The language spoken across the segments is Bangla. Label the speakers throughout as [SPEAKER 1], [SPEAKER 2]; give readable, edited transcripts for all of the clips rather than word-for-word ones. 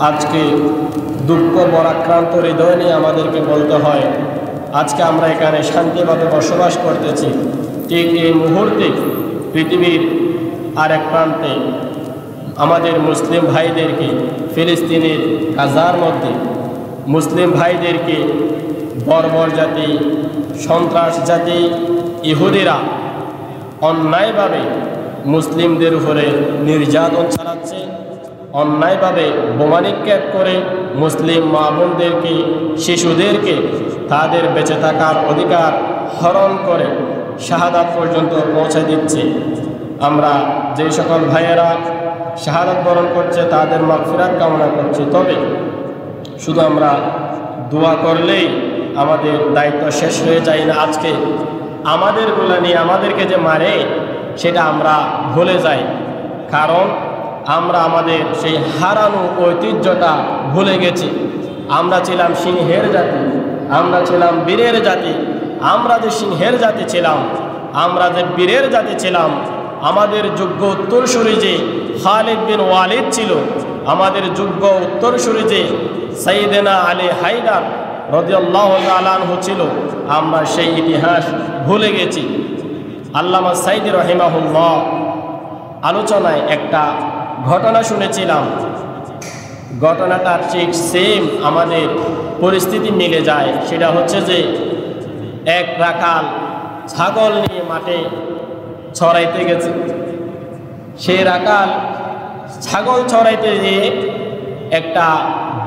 [SPEAKER 1] আজকে দুঃখ বরাক্রান্ত হৃদয় নিয়ে আমাদেরকে বলতে হয়, আজকে আমরা এখানে শান্তিভাবে বসবাস করতেছি, ঠিক এই মুহূর্তে পৃথিবীর আরেক প্রান্তে আমাদের মুসলিম ভাইদেরকে, ফিলিস্তিনের গাজার মধ্যে মুসলিম ভাইদেরকে বর্বর জাতি, সন্ত্রাস জাতি ইহুদিরা অন্যায়ভাবে মুসলিমদের উপরে নির্যাতন চালাচ্ছে, অন্যায়ভাবে বোমা নিক্ষেপ করে মুসলিম মা বোনদেরকে, শিশুদেরকে তাদের বেঁচে থাকার অধিকার হরণ করে শাহাদাত পর্যন্ত পৌঁছে দিচ্ছে। আমরা যে সকল ভাইয়েরা শাহাদাত বরণ করছে তাদের মাগফিরাত কামনা করছি। তবে শুধু আমরা দোয়া করলেই আমাদের দায়িত্ব শেষ হয়ে যায় না। আজকে আমাদের গোলামি, আমাদেরকে যে মারে সেটা আমরা ভুলে যাই, কারণ আমরা আমাদের সেই হারানো ঐতিহ্যটা ভুলে গেছি। আমরা ছিলাম সিংহের জাতি, আমরা ছিলাম বীরের জাতি। আমরা যে সিংহের জাতি ছিলাম, আমরা যে বীরের জাতি ছিলাম, আমাদের যোগ্য উত্তরসূরি যে খালিদ বিন ওয়ালিদ ছিল, আমাদের যোগ্য উত্তরসূরি যে সাইয়েদনা আলী হায়দার রাদিয়াল্লাহু তাআলা আনহু ছিল, আমরা সেই ইতিহাস ভুলে গেছি। আল্লামা সাইদি রাহিমাহুল্লাহ আলোচনায় একটা ঘটনা শুনেছিলাম, ঘটনাটার ঠিক সেম আমাদের পরিস্থিতি মিলে যায়। সেটা হচ্ছে যে এক রাখাল ছাগল নিয়ে মাঠে ছড়াইতে গেছে। সেই রাখাল ছাগল ছড়াইতে গিয়ে একটা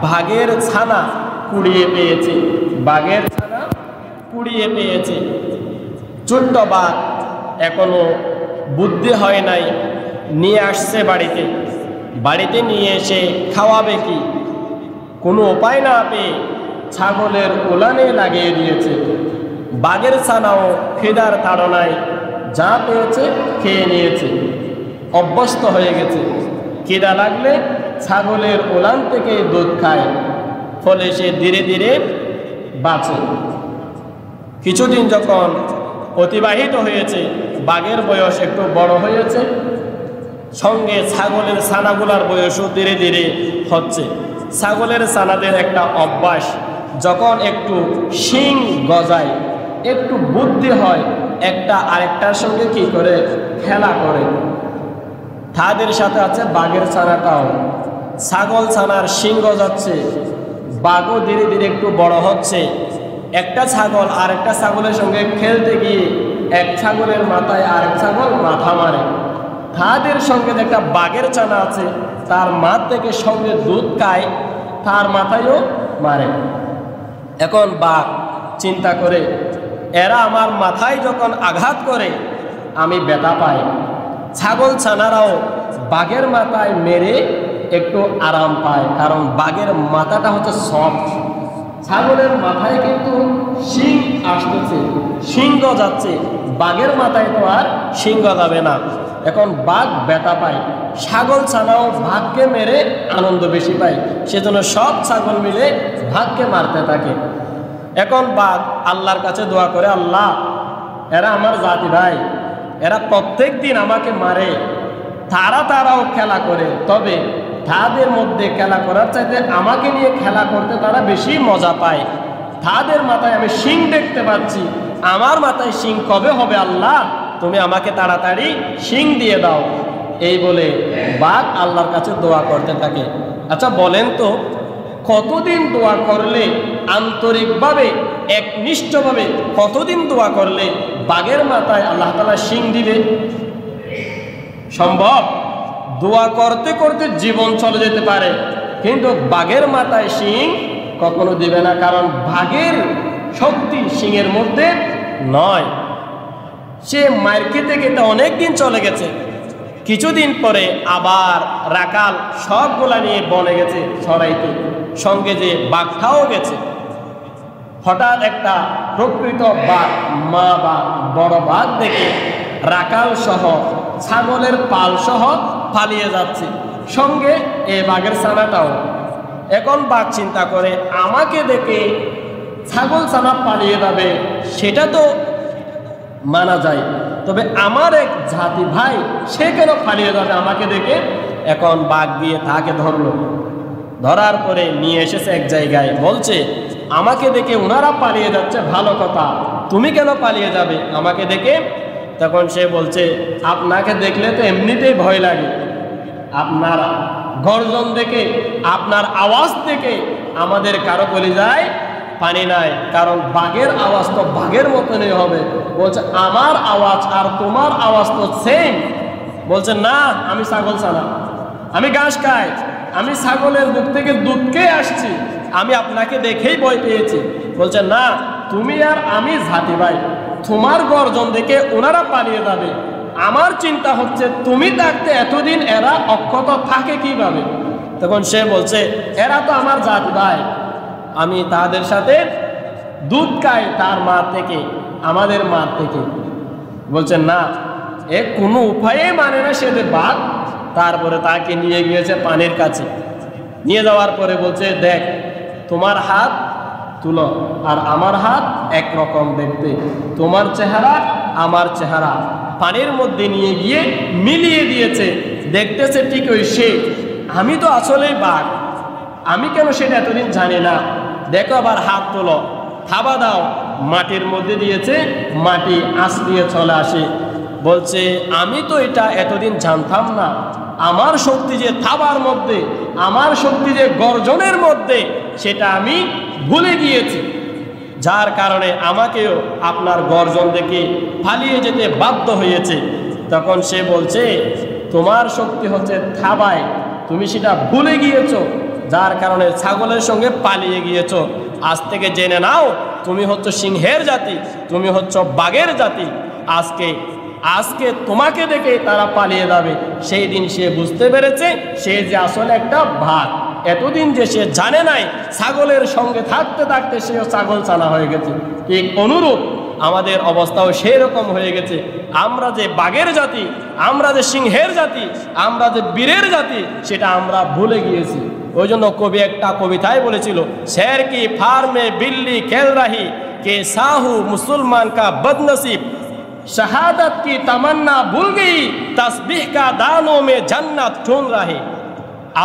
[SPEAKER 1] বাঘের ছানা কুড়িয়ে পেয়েছে, বাঘের ছানা কুড়িয়ে পেয়েছে। ছোট্ট বাঘ, এখনো বুদ্ধি হয় নাই, নিয়ে আসছে বাড়িতে। বাড়িতে নিয়ে এসে খাওয়াবে কি, কোনো উপায় না পেয়ে ছাগলের উলানে লাগিয়ে দিয়েছে। বাঘের ছানাও খিদার তাড়নায় যা পেয়েছে খেয়ে নিয়েছে, অভ্যস্ত হয়ে গেছে। খিদা লাগলে ছাগলের উলান থেকে দুধ খায়, ফলে সে ধীরে ধীরে বাঁচে। কিছুদিন যখন অতিবাহিত হয়েছে, বাঘের বয়স একটু বড় হয়েছে, সঙ্গে ছাগলের ছানাগুলার বয়সও ধীরে ধীরে হচ্ছে। ছাগলের ছানাদের একটা অভ্যাস, যখন একটু শিং গজায়, একটু বুদ্ধি হয়, একটা আরেকটার সঙ্গে কি করে খেলা করে। তাদের সাথে আছে বাঘের ছানাটাও। ছাগল ছানার শিং গজাচ্ছে, বাঘও ধীরে ধীরে একটু বড় হচ্ছে। একটা ছাগল আরেকটা ছাগলের সঙ্গে খেলতে গিয়ে এক ছাগলের মাথায় আরেক ছাগল মাথা মারে। তাদের সঙ্গে একটা বাঘের ছানা আছে, তার মা থেকে সঙ্গে দুধ খায়, তার মাথায়ও মারে। এখন বাঘ চিন্তা করে, এরা আমার মাথায় যখন আঘাত করে আমি ব্যথা পাই, ছাগল ছানারাও বাঘের মাথায় মেরে একটু আরাম পায়, কারণ বাঘের মাথাটা হচ্ছে সফট। ছাগলের মাথায় কিন্তু শিং আসতেছে, শিং গজাচ্ছে, বাঘের মাথায় তো আর শিং গজাবে না। এখন বাঘ ব্যথা পায়, ছাগল ছানাও বাঘকে মেরে আনন্দ বেশি পায়, সেজন্য সব ছাগল মিলে বাঘকে মারতে থাকে। এখন বাঘ আল্লাহর কাছে দোয়া করে, আল্লাহ, এরা আমার জাতি ভাই, এরা প্রত্যেক দিন আমাকে মারে, তারাও খেলা করে, তবে তাদের মধ্যে খেলা করার চাইতে আমাকে নিয়ে খেলা করতে তারা বেশি মজা পায়। তাদের মাথায় আমি শিং দেখতে পাচ্ছি, আমার মাথায় শিং কবে হবে আল্লাহ, তুমি আমাকে তাড়াতাড়ি শিং দিয়ে দাও। এই বলে বাঘ আল্লাহর কাছে দোয়া করতে থাকে। আচ্ছা বলেন তো, কতদিন দোয়া করলে, আন্তরিকভাবে একনিষ্ঠভাবে কতদিন দোয়া করলে বাঘের মাথায় আল্লাহ তাআলা শিং দিবে? সম্ভব? দোয়া করতে করতে জীবন চলে যেতে পারে, কিন্তু বাঘের মাথায় শিং কখনো দিবে না, কারণ বাঘের শক্তি শিংয়ের মধ্যে নয়। সে মায়ের খেতে খেতে অনেক দিন চলে গেছে। কিছুদিন পরে আবার রাখাল সবগুলা নিয়ে বনে গেছে ছড়াইতে, সঙ্গে যে বাঘটাও গেছে। হঠাৎ একটা প্রকৃত বাঘ, মা বা বড় বাঘ দেখে রাখাল সহ ছাগলের পাল সহ পালিয়ে যাচ্ছে, সঙ্গে এ বাঘের ছানাটাও। এখন বাঘ চিন্তা করে, আমাকে দেখে ছাগল ছানা পালিয়ে যাবে সেটা তো মানা যায়, তবে আমার এক জাতি ভাই সে কেন পালিয়ে যাবে আমাকে দেখে? এখন বাঘ গিয়ে তাকে ধরলো, ধরার পরে নিয়ে এসেছে এক জায়গায়, বলছে আমাকে দেখে ওনারা পালিয়ে যাচ্ছে, ভালো কথা, তুমি কেন পালিয়ে যাবে আমাকে দেখে? তখন সে বলছে আপনাকে দেখলে তো এমনিতেই ভয় লাগে, আপনার গর্জন দেখে, আপনার আওয়াজ দেখে আমাদের কারো কলিজায় পানি নাই, কারণ বাঘের আওয়াজ তো বাঘের মতনই হবে। বলছে আমার আওয়াজ আর তোমার আওয়াজ তো সেম। বলছে না, আমি ছাগল ছানা, আমি ঘাস খাই, আমি ছাগলের বুক থেকে দুধ খেয়ে আসছি, আমি আপনাকে দেখেই ভয় পেয়েছি। বলছে না, তুমি আর আমি জাতি ভাই, তোমার গর্জন দেখে ওনারা পালিয়ে যাবে, আমার চিন্তা হচ্ছে তুমি থাকতে এতদিন এরা অক্ষত থাকে কিভাবে। তখন সে বলছে এরা তো আমার জাতি ভাই, আমি তাদের সাথে দুধ খাই তার মা থেকে, আমাদের মা থেকে। বলছে না, এ কোনো উপায়ে মানে না সে বাদ। তারপরে তাকে নিয়ে গিয়েছে পানির কাছে, নিয়ে যাওয়ার পরে বলছে দেখ, তোমার হাত তুলো আর আমার হাত একরকম দেখতে, তোমার চেহারা আমার চেহারা। পানির মধ্যে নিয়ে গিয়ে মিলিয়ে দিয়েছে, দেখতেছে ঠিক ওই সে। আমি তো আসলেই বাঘ, আমি কেন সেটা এতদিন জানি না, দেখো আবার হাত তোলো, থাবা দাও। মাটির মধ্যে দিয়েছে, মাটি আশ্রিয়ে চলে আসে। বলছে আমি তো এটা এতদিন জানতাম না, আমার শক্তি যে থাবার মধ্যে, আমার শক্তি যে গর্জনের মধ্যে, সেটা আমি ভুলে গিয়েছি, যার কারণে আমাকেও আপনার গর্জন দেখে পালিয়ে যেতে বাধ্য হয়েছে। তখন সে বলছে তোমার শক্তি হচ্ছে থাবায়, তুমি সেটা ভুলে গিয়েছো, যার কারণে ছাগলের সঙ্গে পালিয়ে গিয়েছো। আজ থেকে জেনে নাও, তুমি হচ্ছে সিংহের জাতি, তুমি হচ্ছে বাঘের জাতি। আজকে তোমাকে দেখে তারা পালিয়ে যাবে। সেই দিন সে বুঝতে পেরেছে সে যে আসলে একটা বাঘ। এতদিন যে সে জানে নাই, ছাগলের সঙ্গে থাকতে থাকতে সেও ছাগল ছানা হয়ে গেছে। ঠিক অনুরূপ আমাদের অবস্থাও সেই রকম হয়ে গেছে। আমরা যে বাঘের জাতি, আমরা যে সিংহের জাতি, আমরা যে বীরের জাতি, সেটা আমরা ভুলে গিয়েছি। ওই জন্য কবি একটা কবিতায় বলেছিল, শের কি ফার্মে बिल्ली खेल रही के साहू मुसलमान का बदनसीब, शहादत की तमन्ना भूल गई, तस्बीह का दानों में जन्नत ढूंढ रही।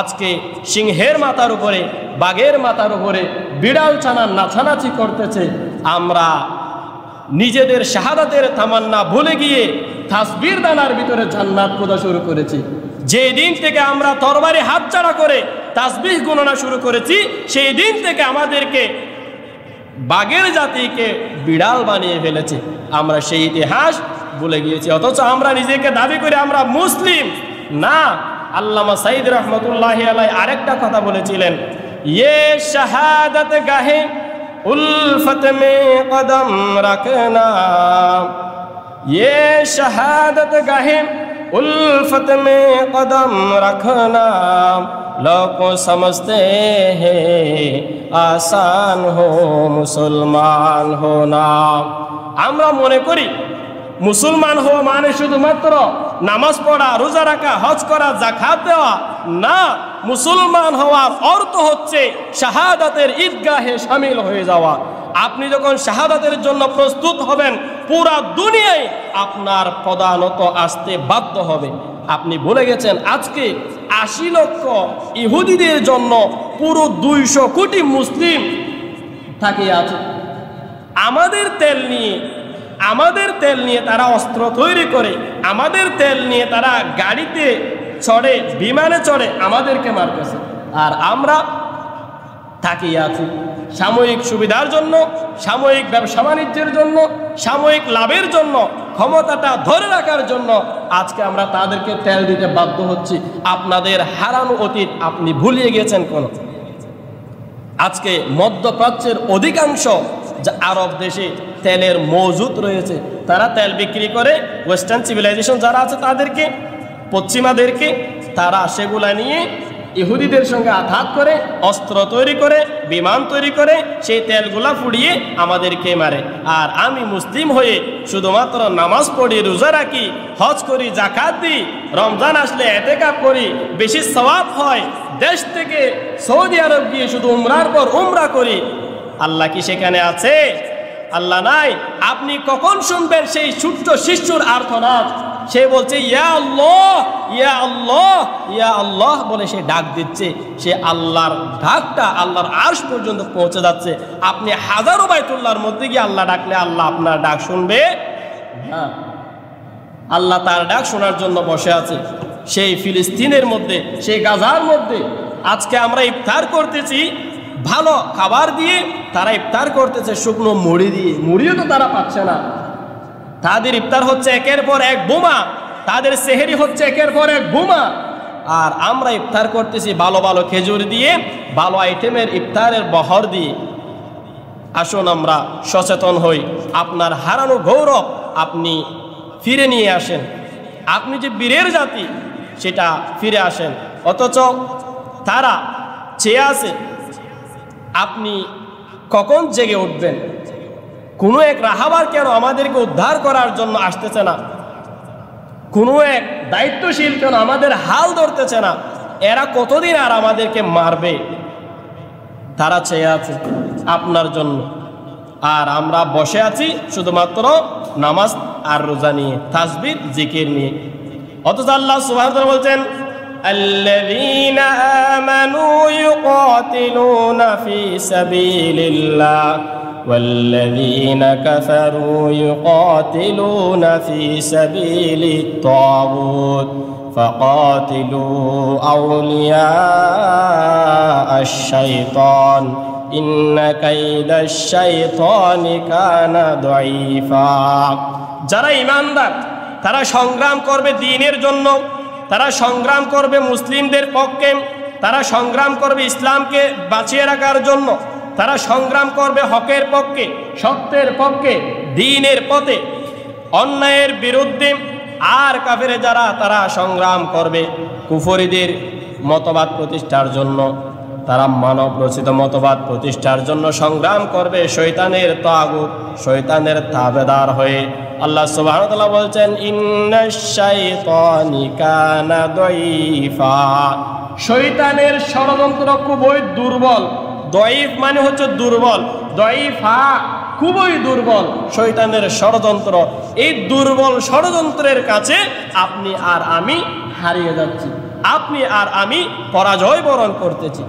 [SPEAKER 1] আজকে সিংহের মাথার উপরে, বাঘের মাথার উপরে বিড়াল ছানা নাচানাচি করতেছে। আমরা নিজেদের শাহাদাতের তামান্না ভুলে গিয়ে তাসবির দানার ভিতরে জান্নাত খোঁজা শুরু করেছি। যে দিন থেকে আমরা তরবারি হাতছাড়া করে তাসবিহ গণনা শুরু করেছি, সেই দিন থেকে আমাদেরকে বাঘের জাতিকে বিড়াল বানিয়ে ফেলেছে। আমরা সেই ইতিহাস ভুলে গিয়েছি, অথচ আমরা নিজেকে দাবি করি আমরা মুসলিম। না, আল্লামা সাইদ রহমতুল্লাহি আলাইহি আরেকটা কথা বলেছিলেন, ये शहादत गाहे उल्फत में कदम रखना, ये शहादत गाहे उल्फत में कदम रखना, लोग समझते हैं आसान हो मुसलमान होना। আমরা মনে করি মুসলমান হওয়া মানে শুধুমাত্র নামাজ পড়া, রোজা রাখা, হজ করা, যাকাত দেওয়া না। মুসলমান হওয়ার অর্থ হচ্ছে শাহাদাতের ঈদগাহে শামিল হয়ে যাওয়া। আপনি যখন শাহাদাতের জন্য প্রস্তুত হবেন, পুরা দুনিয়ায় আপনার পদানত আসতে বাধ্য হবে। আপনি ভুলে গেছেন আজকে ৮০ লক্ষ ইহুদিদের জন্য পুরো ২০০ কোটি মুসলিম তাকিয়ে আছে। আমাদের তেল নিয়ে তারা অস্ত্র তৈরি করে, আমাদের তেল নিয়ে তারা গাড়িতে চড়ে, বিমানে চড়ে আমাদেরকে মারতেছে। আর আমরা তাকিয়ে আছি সাময়িক সুবিধার জন্য, সাময়িক ব্যবসা বাণিজ্যের জন্য, সাময়িক লাভের জন্য, ক্ষমতাটা ধরে রাখার জন্য আজকে আমরা তাদেরকে তেল দিতে বাধ্য হচ্ছি। আপনাদের হারানো অতীত আপনি ভুলিয়ে গেছেন কোন? আজকে মধ্যপ্রাচ্যের অধিকাংশ আরব দেশে তেলের মজুদ রয়েছে, তারা তেল বিক্রি করে ওয়েস্টার্ন সিভিলাইজেশন যারা আছে তাদেরকে, পশ্চিমাদেরকে, তারা সেগুলা নিয়ে ইহুদিদের সঙ্গে আঘাত করে, অস্ত্র তৈরি করে, বিমান তৈরি করে, সেই তেলগুলা ফুড়িয়ে আমাদেরকে মারে। আর আমি মুসলিম হয়ে শুধুমাত্র নামাজ পড়ি, রোজা রাখি, হজ করি, যাকাত দিই, রমজান আসলে এতেকাফ করি, বেশি সওয়াব হয়, দেশ থেকে সৌদি আরব গিয়ে শুধু উমরার পর উমরা করি। আল্লাহ কি সেখানে আছে? আল্লাহ নাই। আপনি কখন শুনবেন সেই ছোট্ট শিশুর আর্তনাদ, সে বলছে ইয়া আল্লাহ ইয়া আল্লাহ ইয়া আল্লাহ বলে সে ডাক দিচ্ছে। সে আল্লাহর ডাকটা আল্লাহর আরশ পর্যন্ত পৌঁছে যাচ্ছে। আপনি হাজারো বাইতুল্লাহর মধ্যে গিয়ে আল্লাহ ডাকলে আল্লাহ আপনার ডাক শুনবে না। আল্লাহ তার ডাক শোনার জন্য বসে আছে সেই ফিলিস্তিনের মধ্যে, সেই গাজার মধ্যে। আজকে আমরা ইফতার করতেছি ভালো খাবার দিয়ে, তারা ইফতার করতেছে শুকনো মুড়ি দিয়ে। মুড়িও তো তারা পাচ্ছে না। তাদের ইফতার হচ্ছে একের পর এক বোমা, তাদের সেহরি হচ্ছে একের পর এক বোমা। আর আমরা ইফতার করতেছি ভালো ভালো খেজুর দিয়ে, ভালো আইটেমের ইফতারের বহর দিয়ে। আসুন আমরা সচেতন হই। আপনার হারানো গৌরব আপনি ফিরে নিয়ে আসেন। আপনি যে বীরের জাতি সেটা ফিরে আসেন। অথচ তারা চেয়ে আছে আপনি কখন জেগে উঠবেন। কোনো এক রাহাবার কেন আমাদেরকে উদ্ধার করার জন্য আসতেছে না? কোনো এক দায়িত্বশীল কেন আমাদের হাল ধরতেছে না? এরা কতদিন আর আমাদেরকে মারবে? তারা চেয়ে আছে আপনার জন্য। আর আমরা বসে আছি শুধুমাত্র নামাজ আর রোজা নিয়ে, তাসবিহ জিকির নিয়ে। অথচ আল্লাহ সুবহানাহু ওয়া তাআলা বলছেন আল্লাযীনা আমানু ইউকাতিলুনা ফি সাবিলিল্লাহ ওয়াল্লাযীনা কাফারু ইউকাতিলুনা ফি সাবিলিত তাগুত ফাকাতিলু আউলিয়া আশ-শাইতান ইন্না কাইদাশ শাইতানি কানা দাঈফা। যারা ঈমানদার তারা সংগ্রাম করবে দ্বীনের জন্য, তারা সংগ্রাম করবে মুসলিমদের পক্ষে, তারা সংগ্রাম করবে ইসলামকে বাঁচিয়ে রাখার জন্য, তারা সংগ্রাম করবে হকের পক্ষে, সত্যের পক্ষে, দ্বীনের পথে, অন্যায়ের বিরুদ্ধে। আর কাফেরে যারা তারা সংগ্রাম করবে কুফরিদের মতবাদ প্রতিষ্ঠার জন্য, তারা মানব রচিত মতবাদ প্রতিষ্ঠার জন্য সংগ্রাম করবে শয়তানের তাগুত, শয়তানের তাবেদার হয়ে। আল্লাহ সুবহানাহু ওয়া তাআলা বলছেন ইন্নাশ শাইতানি কানা দাঈফা। শয়তানের ষড়যন্ত্র খুবই দুর্বল। দাঈফ মানে হচ্ছে দুর্বল, দাঈফা খুবই দুর্বল শয়তানের ষড়যন্ত্র। এই দুর্বল ষড়যন্ত্রের কাছে আপনি আর আমি হারিয়ে যাচ্ছি, আপনি আর আমি পরাজয় বরণ করতেছি।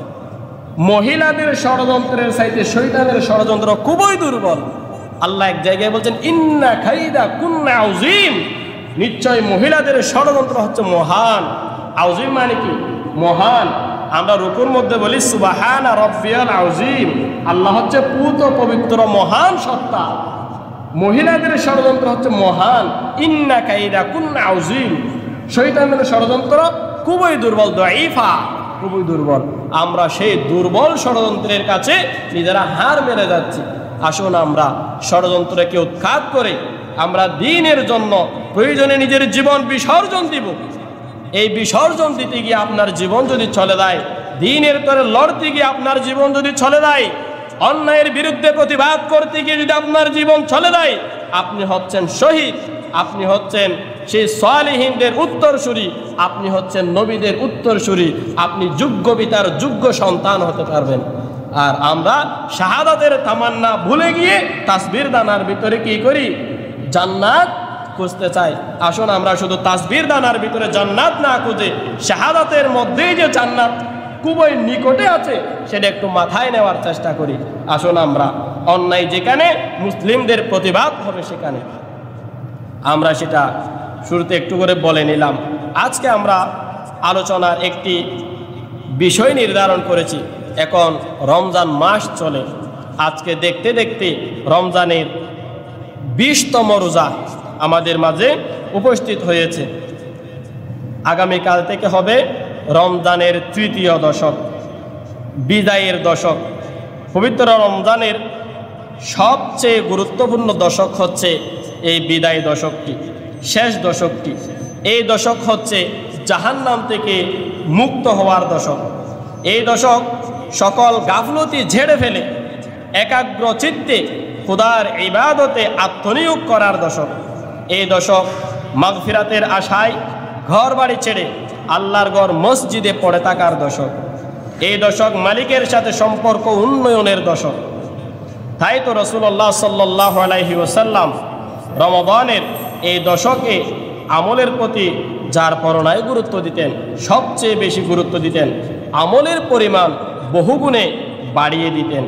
[SPEAKER 1] মহিলাদের ষড়যন্ত্রের চাইতে শয়তানের ষড়যন্ত্র খুবই দুর্বল। আল্লাহ এক জায়গায় বলছেন ইন্না কাইদা কুন্না আযীম। নিশ্চয় মহিলাদের ষড়যন্ত্র হচ্ছে মহান। আযীম মানে কি? মহান। আমরা রুকুর মধ্যে বলি সুবহানা রাব্বিয়াল আযীম। আল্লাহ হচ্ছে পুত পবিত্র মহান সত্তা। মহিলাদের ষড়যন্ত্র হচ্ছে মহান। ইন্না কাইদা কুন্না আযীম। শয়তানের ষড়যন্ত্র খুবই দুর্বল, দাঈফা, খুবই দুর্বল। আমরা সেই দুর্বল ষড়যন্ত্রের কাছে নিজেরা হার মেরে যাচ্ছি। আসুন আমরা ষড়যন্ত্রকে উৎখাত করে আমরা দ্বীনের জন্য প্রয়োজনে নিজের জীবন বিসর্জন দিব। এই বিসর্জন দিতে গিয়ে আপনার জীবন যদি চলে যায়, দ্বীনের তরে লড়তে গিয়ে আপনার জীবন যদি চলে যায়, অন্যায়ের বিরুদ্ধে প্রতিবাদ করতে গিয়ে যদি আপনার জীবন চলে যায়, আপনি হচ্ছেন শহীদ, আপনি হচ্ছেন সেই সালিহিনদের উত্তরসূরি, আপনি হচ্ছেন নবীদের উত্তরসূরি, আপনি যোগ্য পিতার যোগ্য সন্তান হতে পারবেন। আর আমরা শাহাদাতের তামান্না ভুলে গিয়ে তাসবির দানার ভিতরে কি করি? জান্নাত খুঁজতে চাই। আসুন আমরা শুধু তাসবির দানার ভিতরে জান্নাত না খুঁজে শাহাদাতের মধ্যেই যে জান্নাত খুবই নিকটে আছে সেটা একটু মাথায় নেওয়ার চেষ্টা করি। আসুন আমরা অন্যায় যেখানে মুসলিমদের প্রতিবাদ হবে সেখানে আমরা সেটা শুরুতে একটু করে বলে নিলাম। আজকে আমরা আলোচনার একটি বিষয় নির্ধারণ করেছি। এখন রমজান মাস চলে। আজকে দেখতে দেখতে রমজানের 20তম রোজা আমাদের মাঝে উপস্থিত হয়েছে। আগামীকাল থেকে হবে রমজানের 3য় দশক, বিদায়ের দশক। পবিত্র রমজানের সবচেয়ে গুরুত্বপূর্ণ দশক হচ্ছে এই বিদায় দশকটি, শেষ দশকটি। এই দশক হচ্ছে জাহান্নাম থেকে মুক্ত হওয়ার দশক। এই দশক সকল গাফলতি ঝেড়ে ফেলে একাগ্র চিত্তে খোদার ইবাদতে আত্মনিয়োগ করার দশক। এই দশক মাগফিরাতের আশায় ঘর বাড়ি ছেড়ে আল্লাহর ঘর মসজিদে পড়ে থাকার দশক। এই দশক মালিকের সাথে সম্পর্ক উন্নয়নের দশক। তাই তো রাসূলুল্লাহ সাল্লাল্লাহু আলাইহি ওয়াসাল্লাম রমাদানের এই দশকে আমলের প্রতি যার পরনায় গুরুত্ব দিতেন, সবচেয়ে বেশি গুরুত্ব দিতেন, আমলের পরিমাণ বহুগুণে বাড়িয়ে দিতেন,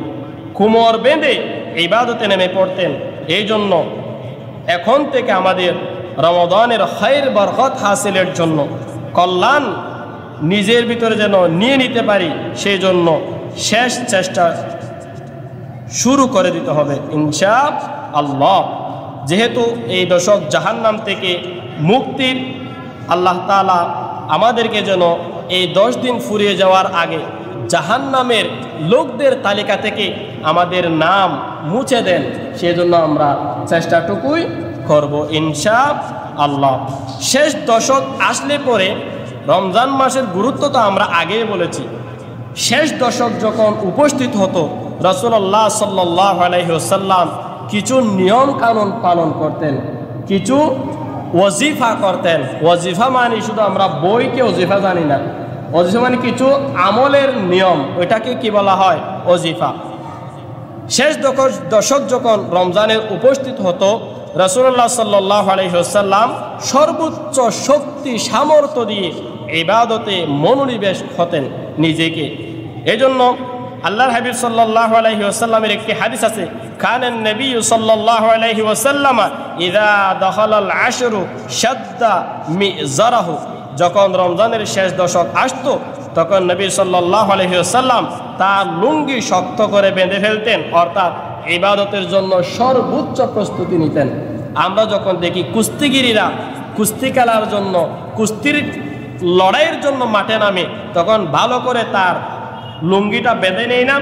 [SPEAKER 1] কোমর বেঁধে ইবাদতে নেমে পড়তেন। এই জন্য এখন থেকে আমাদের রমাদানের খায়ের বরকত হাসিলের জন্য, কল্যাণ নিজের ভিতরে যেন নিয়ে নিতে পারি, সেই জন্য শেষ চেষ্টা শুরু করে দিতে হবে ইনশাআল্লাহ। যেহেতু এই দশক জাহান্নাম থেকে মুক্তির আল্লাহ তাআলা আমাদেরকে যেন এই 10 দিন ফুরিয়ে যাওয়ার আগে জাহান্নামের লোকদের তালিকা থেকে আমাদের নাম মুছে দেন, সেজন্য আমরা চেষ্টাটুকুই করব ইনশাআল্লাহ। শেষ দশক আসলে পরে রমজান মাসের গুরুত্ব তো আমরা আগেই বলেছি। শেষ দশক যখন উপস্থিত হতো, রাসূলুল্লাহ সাল্লাল্লাহু আলাইহি ওয়াসাল্লাম কিছু নিয়ম কানুন পালন করতেন, কিছু ওয়াজিফা করতেন। ওয়াজিফা মানে শুধু আমরা বইকে ওয়াজিফা জানি না, ওয়াজিফা মানে কিছু আমলের নিয়ম, ওইটাকে কি বলা হয়? ওয়াজিফা। শেষ দশক যখন রমজানের উপস্থিত হতো, রাসূলুল্লাহ সাল্লাল্লাহু আলাইহি ওয়াসাল্লাম সর্বোচ্চ শক্তি সামর্থ্য দিয়ে ইবাদতে মনোনিবেশ হতেন নিজেকে। এজন্য আল্লাহর হাবিব সাল্লাল্লাহু আলাইহি ওয়াসাল্লামের একটি হাদিস আছে, কানান নবী সাল্লাল্লাহু আলাইহি ওয়াসাল্লাম ইযা দাখালাল আশরু শাদ্দা মিজারাহু। যখন রমজানের শেষ দশক আসতো, তখন নবী সাল্লাল্লাহু আলাইহি ওয়াসাল্লাম তার লুঙ্গি শক্ত করে বেঁধে ফেলতেন, অর্থাৎ ইবাদতের জন্য সর্বোচ্চ প্রস্তুতি নিতেন। আমরা যখন দেখি কুস্তিগিরিরা কুস্তি খেলার জন্য, কুস্তির লড়াইয়ের জন্য মাঠে নামে, তখন ভালো করে তার লুঙ্গিটা বেঁধে নেয় না,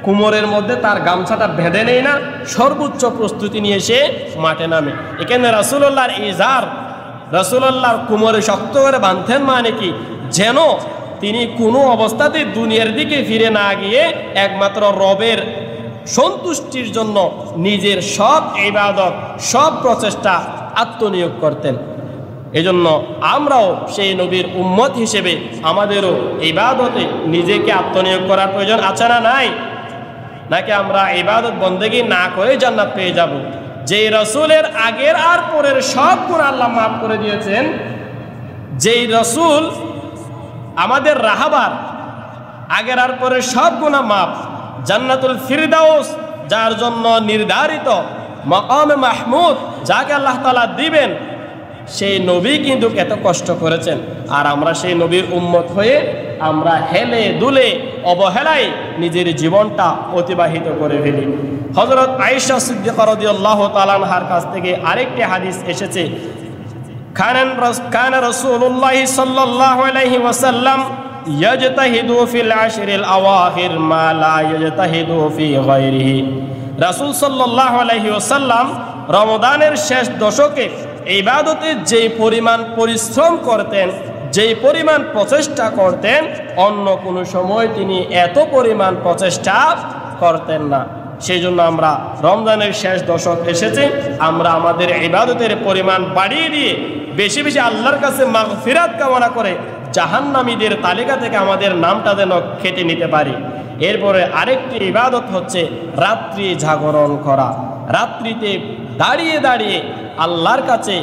[SPEAKER 1] কোমরের মধ্যে তার গামছাটা বেঁধে নেয় না, সর্বোচ্চ প্রস্তুতি নিয়ে সে মাঠে নামে। এখানে রাসূলুল্লাহর ইজার, রাসূলুল্লাহর কোমরে শক্ত করে বাঁধতেন, মানে কি? যেন তিনি কোনো অবস্থাতেই দুনিয়ার দিকে ফিরে না গিয়ে একমাত্র রবের সন্তুষ্টির জন্য নিজের সব ইবাদত, সব প্রচেষ্টা আত্মনিয়োগ করতেন। এজন্য আমরাও সেই নবীর উম্মত হিসেবে আমাদেরও ইবাদতে নিজেকে আত্মনিয়োগ করার প্রয়োজন আছে না নাই? নাকি আমরা ইবাদত বন্দেগী না করে জান্নাত পেয়ে যাব? যেই রাসূলের আগের আর পরের সব গুনাহ আল্লাহ মাফ করে দিয়েছেন, যেই রাসূল আমাদের রাহাবার, আগের আর পরের সব গুনাহ মাফ, জান্নাতুল ফিরদাউস যার জন্য নির্ধারিত, মাকামে মাহমুদ যাকে আল্লাহ তাআলা দিবেন, সেই নবী কিন্তু এত কষ্ট করেছেন। আর আমরা সেই নবীর উম্মত হয়ে আমরা হেলে দুলে অবহেলায় নিজের জীবনটা অতিবাহিত করে ফেলি। হযরত আয়েশা সিদ্দিকা রাদিয়াল্লাহু তাআলা আনহার কাছ থেকে আরেকটি হাদিস এসেছে, কানা রাসূলুল্লাহ সাল্লাল্লাহু আলাইহি ওয়াসাল্লাম ইয়াজতাহিদু ফিল আশরিল আওয়াখির মা লা ইয়াজতাহিদু ফি গায়রিহি। রাসূল সাল্লাল্লাহু আলাইহি ওয়াসাল্লাম রমজানের শেষ দশকে ইবাদতে যেই পরিমাণ পরিশ্রম করতেন, যেই পরিমাণ প্রচেষ্টা করতেন, অন্য কোনো সময় তিনি এত পরিমাণ প্রচেষ্টা করতেন না। সেই জন্য আমরা রমজানের শেষ দশক এসেছে, আমরা আমাদের ইবাদতের পরিমাণ বাড়িয়ে দিয়ে বেশি বেশি আল্লাহর কাছে মাগফিরাত কামনা করে জাহান্নামীদের তালিকা থেকে আমাদের নামটা যেন কেটে নিতে পারি। এরপরে আরেকটি ইবাদত হচ্ছে রাত্রি জাগরণ করা। রাত্রিতে দাঁড়িয়ে দাঁড়িয়ে আল্লাহর কাছে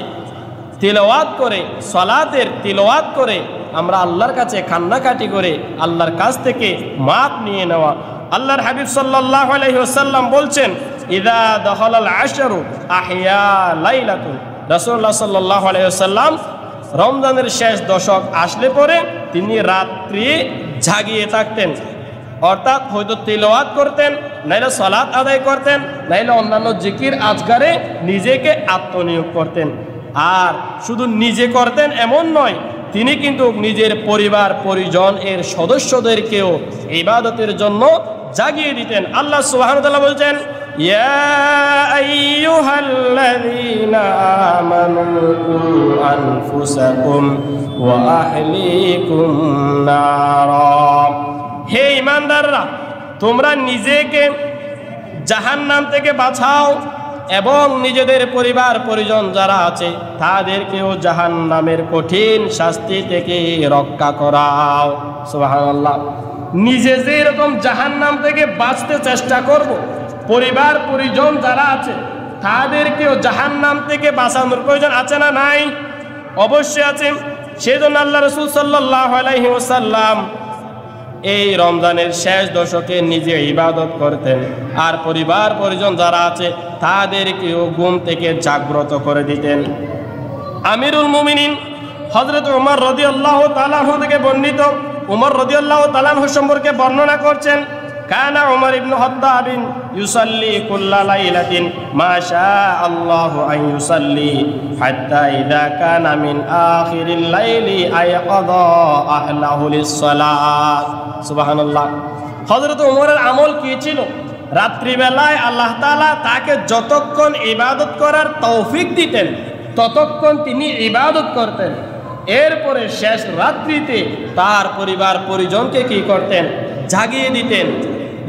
[SPEAKER 1] তিলাওয়াত করে, সালাতের তিলাওয়াত করে আমরা আল্লাহর কাছে কান্নাকাটি করে আল্লাহর কাছ থেকে মাপ নিয়ে নেওয়া। আল্লাহর হাবিব সাল্লাল্লাহু আলাইহি ওয়াসাল্লাম বলছেন, ইযা দাখালাল আশরু আহইয়া লাইলাতুন। রাসূলুল্লাহ সাল্লাল্লাহু আলাইহি ওয়াসাল্লাম রমজানের শেষ দশক আসলে পরে তিনি রাত্রি জাগিয়ে থাকতেন, অর্থাৎ হয়তো তিলাওয়াত করতেন, নাইলে সালাত আদায় করতেন, নাইলে অন্যান্য জিকির আজকারে নিজেকে আত্মনিয়োগ করতেন। আর শুধু নিজে করতেন এমন নয়, তিনি কিন্তু নিজের পরিবার পরিজন এর সদস্যদেরকেও ইবাদতের জন্য জাগিয়ে দিতেন। আল্লাহ সুবহানাহু ওয়া তাআলা বলছেন, ইয়া আইয়ুহাল্লাযীনা আমানু কু আনফুসাকুম ওয়া আহলিকুম নারা। হে ঈমানদাররা, তোমরা নিজেকে জাহান্নাম থেকে বাঁচাও এবং নিজেদের পরিবার পরিজন যারা আছে তাদেরকেও জাহান্নামের কঠিন শাস্তি থেকে রক্ষা করাও। সুবহানাল্লাহ। নিজে যে এরকম জাহান্নাম থেকে বাঁচতে চেষ্টা করব, পরিবার পরিজন যারা আছে তাদেরকেও জাহান্নাম থেকে বাঁচানোর প্রয়োজন আছে না নাই? অবশ্যই আছে। সেজন্য আল্লাহ রাসূল সাল্লাল্লাহু আলাইহি ওয়াসাল্লাম এই রমজানের শেষ দশকে নিজে ইবাদত করতেন, আর পরিবার পরিজন যারা আছে তাদেরকেও ঘুম থেকে জাগ্রত করে দিতেন। আমিরুল মুমিনিন হযরত ওমর রাদিয়াল্লাহু তাআলা আনহু থেকে বর্ণিত, ওমর রাদিয়াল্লাহু তাআলা আনহু সম্পর্কে বর্ণনা করছেন, কানা ওমর ইবনে খাত্তাব ইউসাল্লি কুল্লা লাইলাতিন মা শাআল্লাহু আন ইউসাল্লি হাত্তা ইযা কানা মিন আখিরিল লাইলি আয়াকাদা আহলাহু লিস-সালাত। সুবহানাল্লাহ। হযরত ওমরের আমল কি ছিল? রাত্রিবেলায় আল্লাহ তাআলা তাকে যতক্ষণ ইবাদত করার তৌফিক দিতেন ততক্ষণ তিনি ইবাদত করতেন। এরপরে শেষ রাত্রিতে তার পরিবার পরিজনকে কি করতেন? জাগিয়ে দিতেন,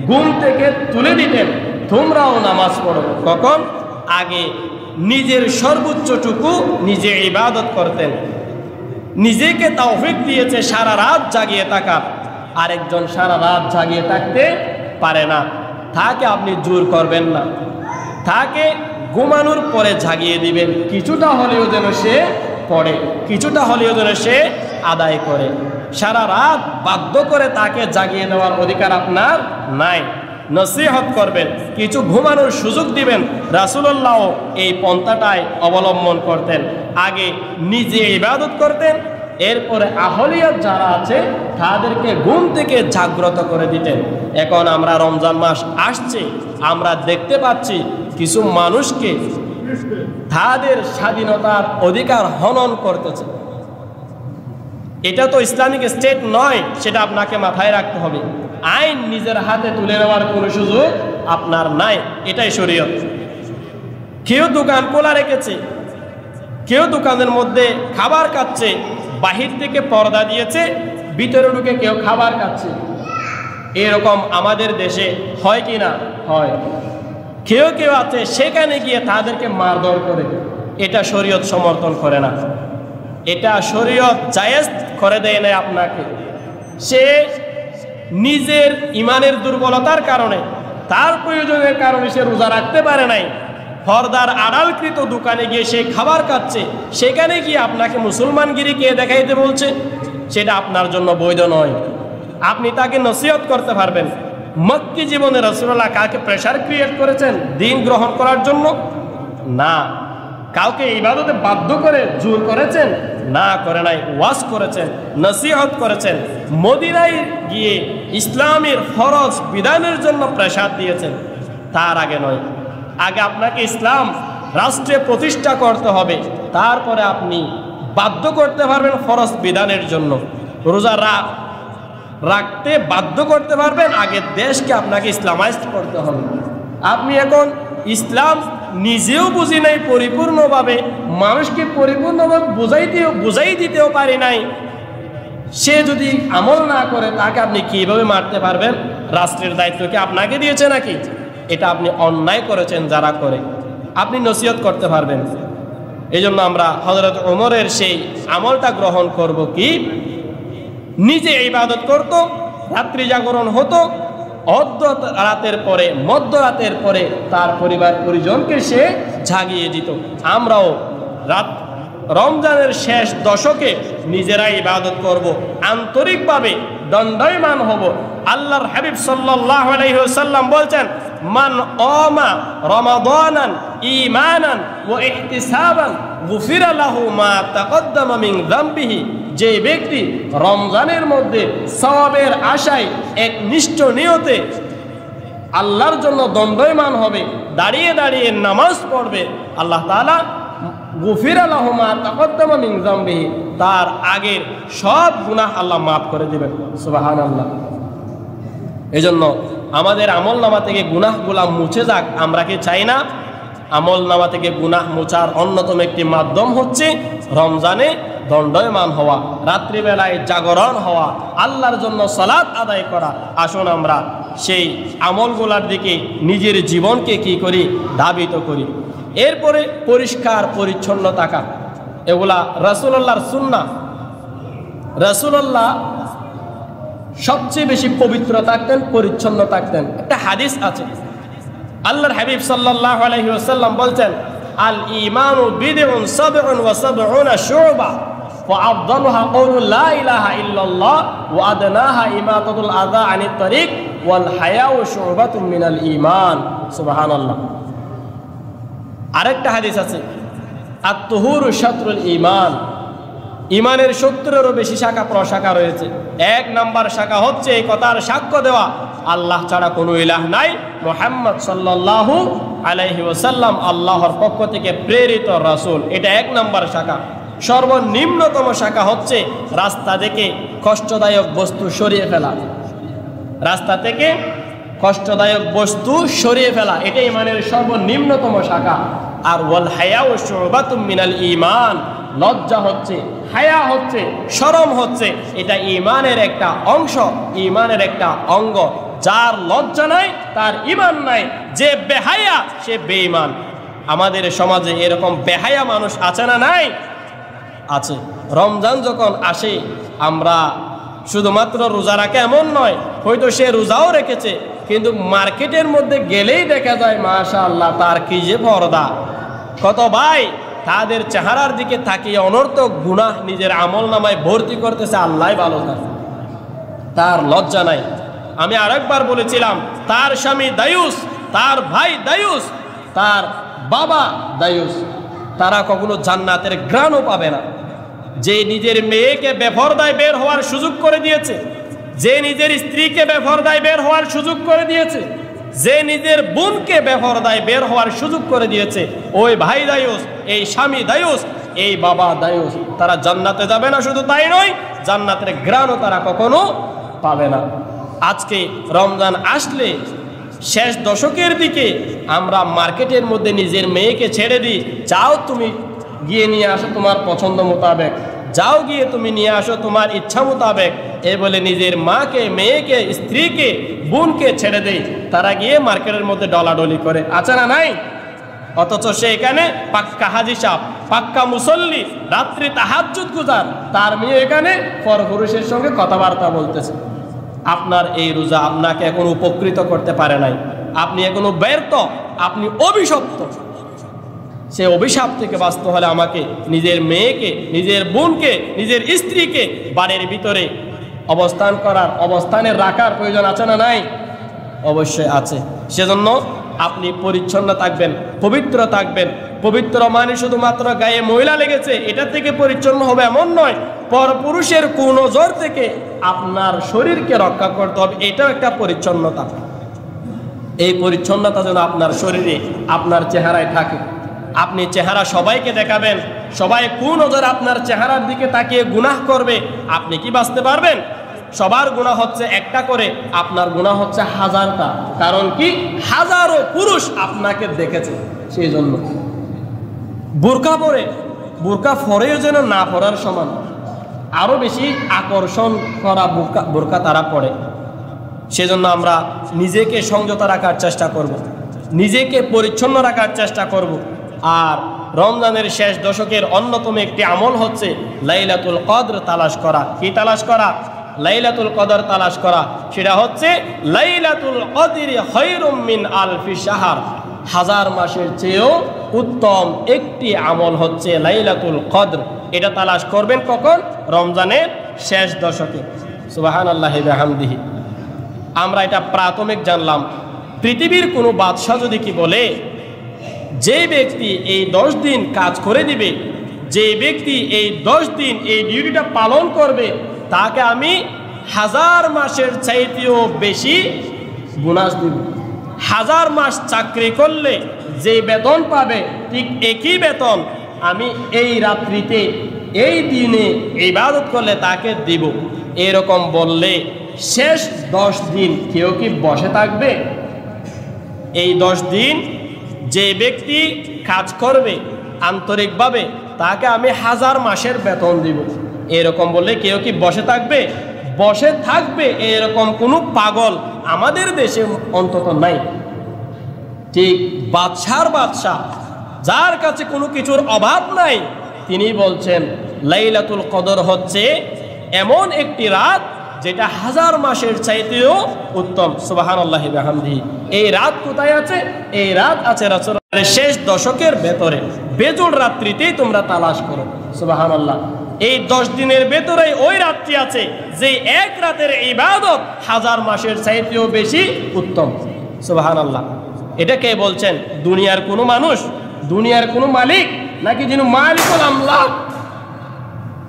[SPEAKER 1] ঘুম থেকে তুলে দিতেন, তোমরাও নামাজ পড়ো। কখন? আগে নিজের সর্বোচ্চটুকু নিজে ইবাদত করতেন। নিজেকে তৌফিক দিয়েছে সারা রাত জাগিয়ে থাকার, আরেকজন সারা রাত জাগিয়ে থাকতে পারে না, তাকে আপনি জোর করবেন না, তাকে ঘুমানোর পরে জাগিয়ে দিবেন, কিছুটা হলেও যেন সে পড়ে, কিছুটা হলেও যেন সে আদায় করে। সারা রাত বাধ্য করে তাকে জাগিয়ে দেওয়ার অধিকার আপনার নাই। নসিহত করবেন, কিছু ঘুমানোর সুযোগ দিবেন। রাসূলুল্লাহ এই পন্থাটাই অবলম্বন করতেন। আগে নিজে ইবাদত করতেন, এরপরে আহলিয়াত যারা আছে তাদেরকে ঘুম থেকে জাগ্রত করে দিতেন। এখন আমরা রমজান মাস আসছে, আমরা দেখতে পাচ্ছি কিছু মানুষকে তাদের স্বাধীনতার অধিকার হনন করতেছে। এটা তো ইসলামিক স্টেট নয়, সেটা আপনাকে মাথায় রাখতে হবে। আইন নিজের হাতে তুলে নেওয়ার কোনো সুযোগ আপনার নাই, এটাই শরীয়ত। কেউ দোকান খোলা রেখেছে, কেউ দোকানের মধ্যে খাবার খাচ্ছে, বাহির থেকে পর্দা দিয়েছে, ভিতরে ঢুকে কেউ খাবার খাচ্ছে। এরকম আমাদের দেশে হয় কি না? হয়। কেউ কেউ আছে সেখানে গিয়ে তাদেরকে মারধর করে। এটা শরীয়ত সমর্থন করে না, এটা শরীয়ত জায়েজ করে দেয় না আপনাকে। সে নিজের ইমানের দুর্বলতার কারণে, তার প্রয়োজনের কারণে সে রোজা রাখতে পারে নাই, পর্দার আড়ালকৃত দোকানে গিয়ে সে খাবার খাচ্ছে, সেখানে গিয়ে আপনাকে মুসলমানগিরি কে দেখাইতে বলছে? সেটা আপনার জন্য বৈধ নয়। আপনি তাকে নসিহত করতে পারবেন। মক্কি জীবনে রাসূলুল্লাহ কাকে প্রেসার ক্রিয়েট করেছেন দিন গ্রহণ করার জন্য? না। কাউকে ইবাদতে বাধ্য করে জোর করেছেন? না, করে নাই। ওয়াজ করেছেন, নসিহত করেছেন। মদিনায় গিয়ে ইসলামের ফরজ বিধানের জন্য প্রেসার দিয়েছেন, তার আগে নয়। আগে আপনাকে ইসলাম রাষ্ট্রে প্রতিষ্ঠা করতে হবে, তারপরে আপনি বাধ্য করতে পারবেন ফরজ বিধানের জন্য। রোজা রাখতে বাধ্য করতে পারবেন, আগে দেশকে আপনাকে ইসলামাইজড করতে হবে। আপনি এখন ইসলাম নিজেও বুঝি নাই পরিপূর্ণভাবে, মানুষকে পরিপূর্ণভাবে বুঝাই দিতেও পারি নাই। সে যদি আমল না করে তাকে আপনি কিভাবে মারতে পারবেন? রাষ্ট্রের দায়িত্ব কি আপনাকে দিয়েছে নাকি? এটা আপনি অন্যায় করেছেন যারা করে, আপনি নসিহত করতে পারবেন। এই জন্য আমরা হযরত ওমরের সেই আমলটা গ্রহণ করব কি? নিজে ইবাদত করত, রাত্রি জাগরণ হতো, মধ্যরাতের পরে তার পরিবার পরিজনকে সে জাগিয়ে দিত। আমরাও রমজানের শেষ দশকে নিজেরাই ইবাদত করব, আন্তরিকভাবে দণ্ডায়মান হব। আল্লাহর হাবিব সাল্লাল্লাহু আলাইহি ওয়াসাল্লাম বলছেন, মান ক্বামা রমাদানান ঈমানান ওয়া ইহতিসাবান গুফিরা লাহু মা তাকদ্দামা মিন যামবিহি। যে ব্যক্তি রমজানের মধ্যে সওয়াবের আশায় একনিষ্ঠ নিয়তে আল্লাহর জন্য দণ্ডায়মান হবে, দাঁড়িয়ে দাঁড়িয়ে নামাজ পড়বে, আল্লাহ তাআলা গুফিরা লাহু মা তাকদ্দামা মিন যামবিহি, তার আগের সব গুনাহ আল্লাহ মাফ করে দিবেন। সুবহানাল্লাহ। এজন্য আমাদের আমলনামা থেকে গুনাহগুলা মুছে যাক, আমরা কি চাই না? আমলনামা থেকে গুনাহ মোছার অন্যতম একটি মাধ্যম হচ্ছে রমজানে দণ্ডায়মান হওয়া, রাত্রিবেলায় জাগরণ হওয়া, আল্লাহর জন্য সালাত আদায় করা। আসুন আমরা সেই আমলগুলার দিকে নিজের জীবনকে কি করি? ধাবিত করি। এরপরে পরিষ্কার পরিচ্ছন্ন থাকা, এগুলা রাসূলুল্লাহর সুন্নাহ। রাসূলুল্লাহ সবচেয়ে বেশি পবিত্র থাকতেন, পরিচ্ছন্ন থাকতেন। একটা হাদিস আছে, আল্লাহর হাবিব সাল্লাল্লাহু আলাইহি ওয়াসাল্লাম বলছেন, আল ঈমানু বিদউন সাবউন ওয়া সাবউনা শুবা ওয়া আফদালুহা কাউলু লা ইলাহা ইল্লাল্লাহ ওয়া আদনাহা ইমাতাতুল আযা আনিত তারিক ওয়াল হায়াউ শুবাতুম মিনাল ঈমান। সুবহানাল্লাহ। আরেকটা হাদিস আছে, আত-তুহুরু শাতরুল ঈমান। ইমানের 70-এরও বেশি শাখা প্রশাখা রয়েছে। 1 নাম্বার শাখা হচ্ছে এই কথার সাক্ষ্য দেওয়া আল্লাহ ছাড়া কোনো ইলাহ নাই, মুহাম্মদ সাল্লাল্লাহু আলাইহি ওয়াসাল্লাম আল্লাহর পক্ষ থেকে প্রেরিত রাসূল। এটা 1 নাম্বার শাখা। সর্বনিম্নতম শাখা হচ্ছে রাস্তা থেকে কষ্টদায়ক বস্তু সরিয়ে ফেলা। রাস্তা থেকে কষ্টদায়ক বস্তু সরিয়ে ফেলা, এটা ইমানের সর্বনিম্নতম শাখা। আর ওয়াল হায়াউ শুবাতুম মিনাল ঈমান, লজ্জা হচ্ছে, হায়া হচ্ছে, শরম হচ্ছে, এটা ঈমানের একটা অংশ, ঈমানের একটা অঙ্গ। যার লজ্জা নাই তার ঈমান নাই, যে বেহায়া সে বেঈমান। আমাদের সমাজে এরকম বেহায়া মানুষ আছে না নাই? আছে। রমজান যখন আসে আমরা শুধুমাত্র রোজা রাখে এমন নয়, হয়তো সে রোজাও রেখেছে, কিন্তু মার্কেটের মধ্যে গেলেই দেখা যায় মাশাআল্লাহ তার কি যে পর্দা। কত ভাই তাদের চেহারার দিকে তাকিয়ে অনর্থক গুনাহ নিজের আমলনামায় ভর্তি করতেছে, আল্লাহ ভালো জানে। তার লজ্জা নাই। আমি আরেকবার বলেছিলাম, তার স্বামী দায়ুস, তার ভাই দায়ুস, তার বাবা দায়ুস, তারা কখনো জান্নাতের ঘ্রাণও পাবে না। যে নিজের মেয়েকে বেপরদায় বের হওয়ার সুযোগ করে দিয়েছে, যে নিজের স্ত্রীকে বেপরদায় বের হওয়ার সুযোগ করে দিয়েছে, যে নিজের বোনকে বেপরদায় বের হওয়ার সুযোগ করে দিয়েছে, ওই ভাই দায়ুস, এই স্বামী দায়ুস, এই বাবা দায়ুস। তারা জান্নাতে যাবে না, শুধু তাই নয়, জান্নাতের ঘ্রাণও তারা কখনো পাবে না। আজকে রমজান আসলে শেষ দশকের দিকে আমরা মার্কেটের মধ্যে নিজের মেয়েকে ছেড়ে দিই, যাও তুমি গিয়ে নিয়ে আসো তোমার পছন্দ মোতাবেক, যাও গিয়ে তুমি নিয়ে আসো তোমার ইচ্ছা মোতাবেক, এ বলে নিজের মাকে, মেয়েকে, স্ত্রীকে, বোনকে ছেড়ে দেয়। তারা গিয়ে মার্কেটের মধ্যে ডলাডলি করে, আছে না নাই? অথচ সে এখানে পাক্কা হাজি সাহেব, পাক্কা মুসল্লি, রাত্রি তাহাজ্জুদ গুজার, তার মেয়ে এখানে পরপুরুষের সঙ্গে কথাবার্তা বলতেছে। আপনার এই রোজা আপনাকে এখন উপকৃত করতে পারে নাই, আপনি এখনো ব্যর্থ, আপনি অভিশপ্ত। সে অভিশাপ থেকে বাঁচতে হলে আমাকে নিজের মেয়েকে, নিজের বোনকে, নিজের স্ত্রীকে বাড়ির ভিতরে অবস্থান করার, অবস্থানে রাখার প্রয়োজন আছে না নাই? অবশ্যই আছে। সেজন্য আপনি পরিচ্ছন্ন থাকবেন, পবিত্র থাকবেন। পবিত্র মানে শুধুমাত্র গায়ে ময়লা লেগেছে এটা থেকে পরিচ্ছন্ন হবে এমন নয়, পরপুরুষের কুনজর থেকে আপনার শরীরকে রক্ষা করতে হবে, এটাও একটা পরিচ্ছন্নতা। এই পরিচ্ছন্নতা যেন আপনার শরীরে, আপনার চেহারায় থাকে। আপনি চেহারা সবাইকে দেখাবেন, সবাই কুনজরে আপনার চেহারার দিকে তাকিয়ে গুনাহ করবে, আপনি কি বাঁচতে পারবেন? সবার গুনাহ হচ্ছে একটা করে, আপনার গুনাহ হচ্ছে হাজারটা। কারণ কি? হাজারো পুরুষ আপনাকে দেখেছে। সেই জন্য বোরকা পরে, বোরকা পরেও যেন না পরার সমান, আরো বেশি আকর্ষণ করা বোরকা তারা পরে। সেজন্য আমরা নিজেকে সংযত রাখার চেষ্টা করব, নিজেকে পরিচ্ছন্ন রাখার চেষ্টা করব। আর রমজানের শেষ দশকের অন্যতম একটি আমল হচ্ছে লাইলাতুল কদর তালাশ করা। কি তালাশ করা? লাইলাতুল কদর তালাশ করা। সেটা হচ্ছে লাইলাতুল কদরি খায়রুম মিন আলফি শাহর, 1000 মাসের চেয়েও উত্তম একটি আমল হচ্ছে লাইলাতুল কদর। এটা তালাশ করবেন কখন? রমজানের শেষ দশকে। সুবহানাল্লাহি ওয়া বিহামদিহি। আমরা এটা প্রাথমিক জানলাম। পৃথিবীর কোনো বাদশাহ যদি কি বলে, যে ব্যক্তি এই 10 দিন কাজ করে দিবে, যে ব্যক্তি এই 10 দিন এই ডিউটিটা পালন করবে, তাকে আমি 1000 মাসের চাইতেও বেশি বোনাস দিব। 1000 মাস চাকরি করলে যে বেতন পাবে, ঠিক একই বেতন আমি এই রাত্রিতে, এই দিনে ইবাদত করলে তাকে দিব। এরকম বললে শেষ 10 দিন কেউ কি বসে থাকবে? এই 10 দিন যে ব্যক্তি কাজ করবে আন্তরিকভাবে, তাকে আমি 1000 মাসের বেতন দিব। এরকম বললে কেউ কি বসে থাকবে? বসে থাকবে এরকম কোনো পাগল আমাদের দেশে অন্তত নাই। ঠিক বাদশার বাদশাহ, যার কাছে কোনো কিছুর অভাব নাই, তিনি বলছেন লাইলাতুল কদর হচ্ছে এমন একটি রাত যেটা 1000 মাসের চাইতেও উত্তম। সুবহানাল্লাহি ওয়া বিহামদিহি। এই রাত কোথায় আছে? এই রাত আছে রাসূল শেষ দশকের ভেতরে বেজোড় রাত্রিতেই তোমরা তালাশ করো। সুবহানাল্লাহ। এই 10 দিনের ভেতরে ওই রাত্রি আছে যে এক রাতের ইবাদত 1000 মাসের চাইতেও বেশি উত্তম। সুবহানাল্লাহ। এটা কে বলছেন? দুনিয়ার কোনো মানুষ, দুনিয়ার কোনো মালিক, নাকি যিনি মালিকুল আমলাক?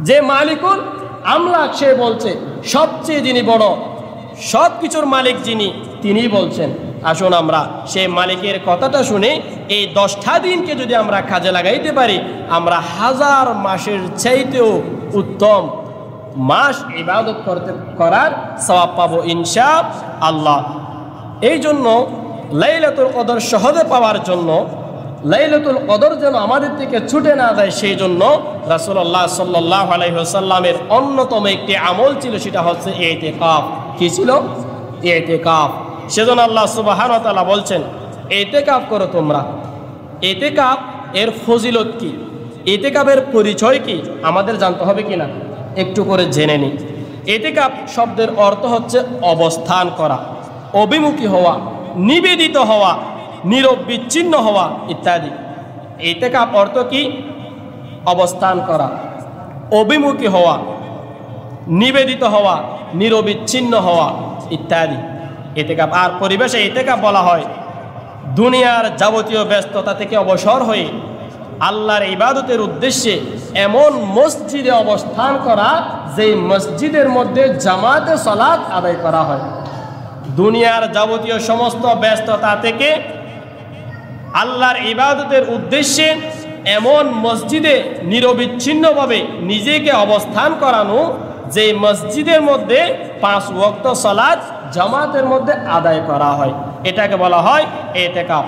[SPEAKER 1] যে মালিকুল আমলাক সে বলছে, সবচেয়ে যিনি বড়, সব কিছুর মালিক যিনি, তিনি বলছেন। আসুন আমরা সেই মালিকের কথাটা শুনে এই 10টা দিনকে যদি আমরা কাজে লাগাইতে পারি, আমরা 1000 মাসের চাইতেও উত্তম মাস ইবাদত করার সওয়াব পাবো ইনশাআল্লাহ। এই জন্য লাইলাতুল কদর সহজে পাওয়ার জন্য, লাইলাতুল কদর যেন আমাদের থেকে ছুটে না যায়, সেই জন্য রাসূলুল্লাহ সাল্লাল্লাহু আলাইহি ওয়াসাল্লামের অন্যতম একটি আমল ছিল, সেটা হচ্ছে ইতিকাফ। কি ছিল? ইতিকাফ। সেজন্য আল্লাহ সুবহানাহু ওয়া তাআলা বলছেন, ইতিকাফ করো তোমরা। ইতিকাফ এর ফজিলত কি, ইতিকাফের পরিচয় কি আমাদের জানতে হবে কিনা একটু করে জেনে নিই। ইতিকাফ শব্দের অর্থ হচ্ছে অবস্থান করা, অভিমুখী হওয়া, নিবেদিত হওয়া, নীরব বিচ্ছিন্ন হওয়া ইত্যাদি। ইতিকাফ অর্থ কি? অবস্থান করা, অভিমুখী হওয়া, নিবেদিত হওয়া, নিরবিচ্ছিন্ন হওয়া ইত্যাদি ইতিকাফ। আর পরিবেশে ইতিকাফ বলা হয় দুনিয়ার যাবতীয় ব্যস্ততা থেকে অবসর হয়ে আল্লাহর ইবাদতের উদ্দেশ্যে এমন মসজিদে অবস্থান করা যে মসজিদের মধ্যে জামাতে সালাত আদায় করা হয়। দুনিয়ার যাবতীয় সমস্ত ব্যস্ততা থেকে আল্লাহর ইবাদতের উদ্দেশ্যে এমন মসজিদে নিরবিচ্ছিন্নভাবে নিজেকে অবস্থান করানো যে মসজিদের মধ্যে 5 ওয়াক্ত সালাত জামাতের মধ্যে আদায় করা হয়, এটাকে বলা হয় ইতিকাফ।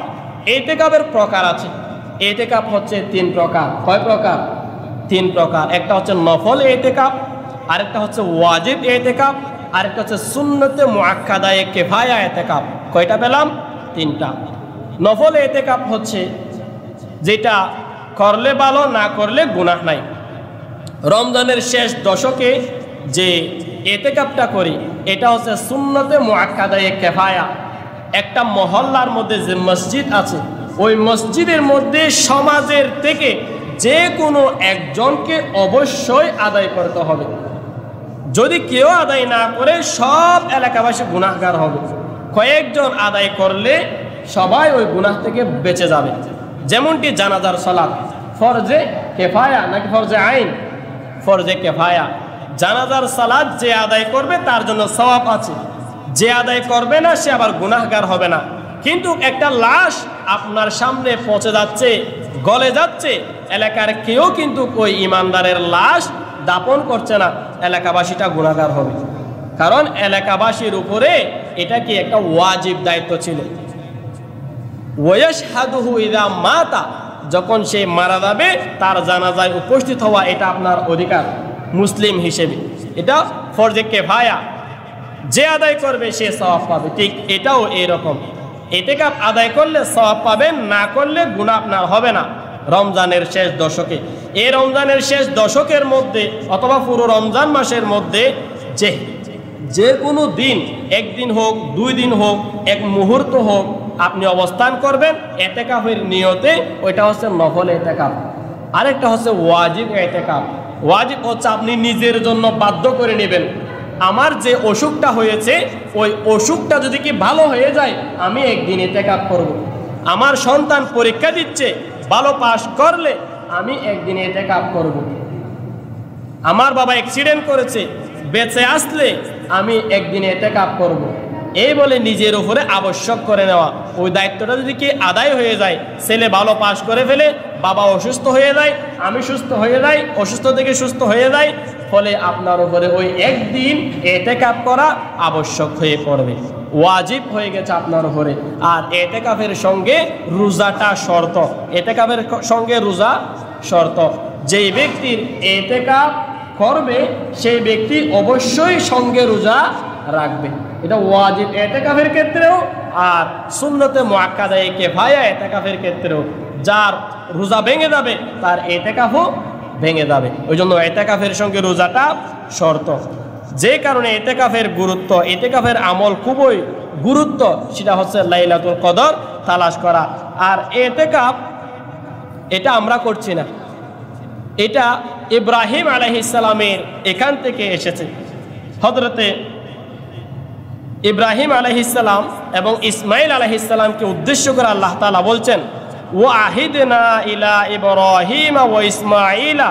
[SPEAKER 1] ইতিকাফের প্রকার আছে। ইতিকাফ হচ্ছে 3 প্রকার। কয় প্রকার? 3 প্রকার। একটা হচ্ছে নফল ইতিকাফ, আরেকটা হচ্ছে ওয়াজিব ইতিকাফ, আরেকটা হচ্ছে সুন্নতে মুআক্কাদায়ে কিফায়া ইতিকাফ। কয়টা পেলাম? 3টা। নফল ইতিকাফ হচ্ছে যেটা করলে ভালো, না করলে গুনাহ নাই। রমজানের শেষ দশকে যে ইতিকাফটা করি, এটা হচ্ছে সুন্নতে মুআক্কাদায়ে কিফায়া। একটা মহল্লার মধ্যে যে মসজিদ আছে, ওই মসজিদের মধ্যে সমাজের থেকে যে কোনো একজনকে অবশ্যই আদায় করতে হবে। যদি কেউ আদায় না করে সব এলাকাবাসী গুনাহগার হবে। কয়েকজন আদায় করলে সবাই ওই গুনাহ থেকে বেঁচে যাবে। যেমনটি জানাজার সালাত ফরজে কিফায়া নাকি ফরজে আইন? ফরজে কিফায়া। জানাজার সালাত যে আদায় করবে তার জন্য সওয়াব আছে, যে আদায় করবে না সে আবার গুনাহগার হবে না। কিন্তু একটা লাশ আপনার সামনে পৌঁছে যাচ্ছে, গলে যাচ্ছে, এলাকার কেউ কিন্তু ওই ইমানদারের লাশ দাপন করছে না, এলাকাবাসীটা গুনাহগার হবে। কারণ এলাকাবাসীর উপরে এটা কি একটা ওয়াজিব দায়িত্ব ছিল। ওয়াশহাদুহু ইযা মাতা, যখন সে মারা যাবে তার জানাজায় উপস্থিত হওয়া এটা আপনার অধিকার মুসলিম হিসেবে। এটা ফরজে কিফায়া, যে আদায় করবে সে সওয়াব পাবে। ঠিক এটাও এরকম, ইতিকাফ আদায় করলে সওয়াব পাবেন, না করলে গুনাহ আপনার হবে না। রমজানের শেষ দশকে, এই রমজানের শেষ দশকের মধ্যে অথবা পুরো রমজান মাসের মধ্যে যে কোনো দিন, একদিন হোক, 2 দিন হোক, এক মুহূর্ত হোক, আপনি অবস্থান করবেন ইতিকাফের নিয়তে। ওইটা হচ্ছে নফল ইতিকাফ। আরেকটা হচ্ছে ওয়াজিব ইতিকাফ। ওয়াজিব হচ্ছে আপনি নিজের জন্য বাধ্য করে নেবেন, আমার যে অসুখটা হয়েছে ওই অসুখটা যদি কি ভালো হয়ে যায় আমি একদিন ইতিকাফ করব। আমার সন্তান পরীক্ষা দিচ্ছে, ভালো পাস করলে আমি একদিন ইতিকাফ করব। আমার বাবা অ্যাক্সিডেন্ট করেছে, বেঁচে আসলে আমি একদিন ইতিকাফ করব। এই বলে নিজের উপরে আবশ্যক করে নেওয়া। ওই দায়িত্বটা যদি কি আদায় হয়ে যায়, ছেলে ভালো পাস করে ফেলে, বাবা অসুস্থ হয়ে যায়, আমি সুস্থ হয়ে যাই, অসুস্থ থেকে সুস্থ হয়ে যায়, ফলে আপনার উপরে ওই একদিন ইতিকাফ করা আবশ্যক হয়ে পড়বে, ওয়াজিব হয়ে গেছে আপনার উপরে। আর ইতিকাফের সঙ্গে রোজাটা শর্ত। ইতিকাফের সঙ্গে রোজা শর্ত। যেই ব্যক্তির ইতিকাফ করবে সেই ব্যক্তি অবশ্যই সঙ্গে রোজা রাখবে। এটা ওয়াজিব ইতিকাফের ক্ষেত্রেও, আর সুন্নতে মুআক্কাদায়ে কিফায়া ইতিকাফের ক্ষেত্রেও। যার রোজা ভেঙে যাবে তার ইতিকাফও ভেঙে যাবে। ওই জন্য ইতিকাফের সঙ্গে রোজাটা শর্ত। যে কারণে ইতিকাফের গুরুত্ব, ইতিকাফের আমল খুবই গুরুত্ব, সেটা হচ্ছে লাইলাতুল কদর তালাশ করা। আর ইতিকাফ এটা আমরা করছি না, এটা ইব্রাহিম আলাইহিস সালামের এখান থেকে এসেছে। হযরতে ইব্রাহিম আলাইহিস সালাম এবং ইসমাইল আলাইহিস সালামকে উদ্দেশ্য করে আল্লাহ তাআলা বলছেন, ওয়া আহিদনা ইলা ইব্রাহিম ওয়া ইসমাঈলা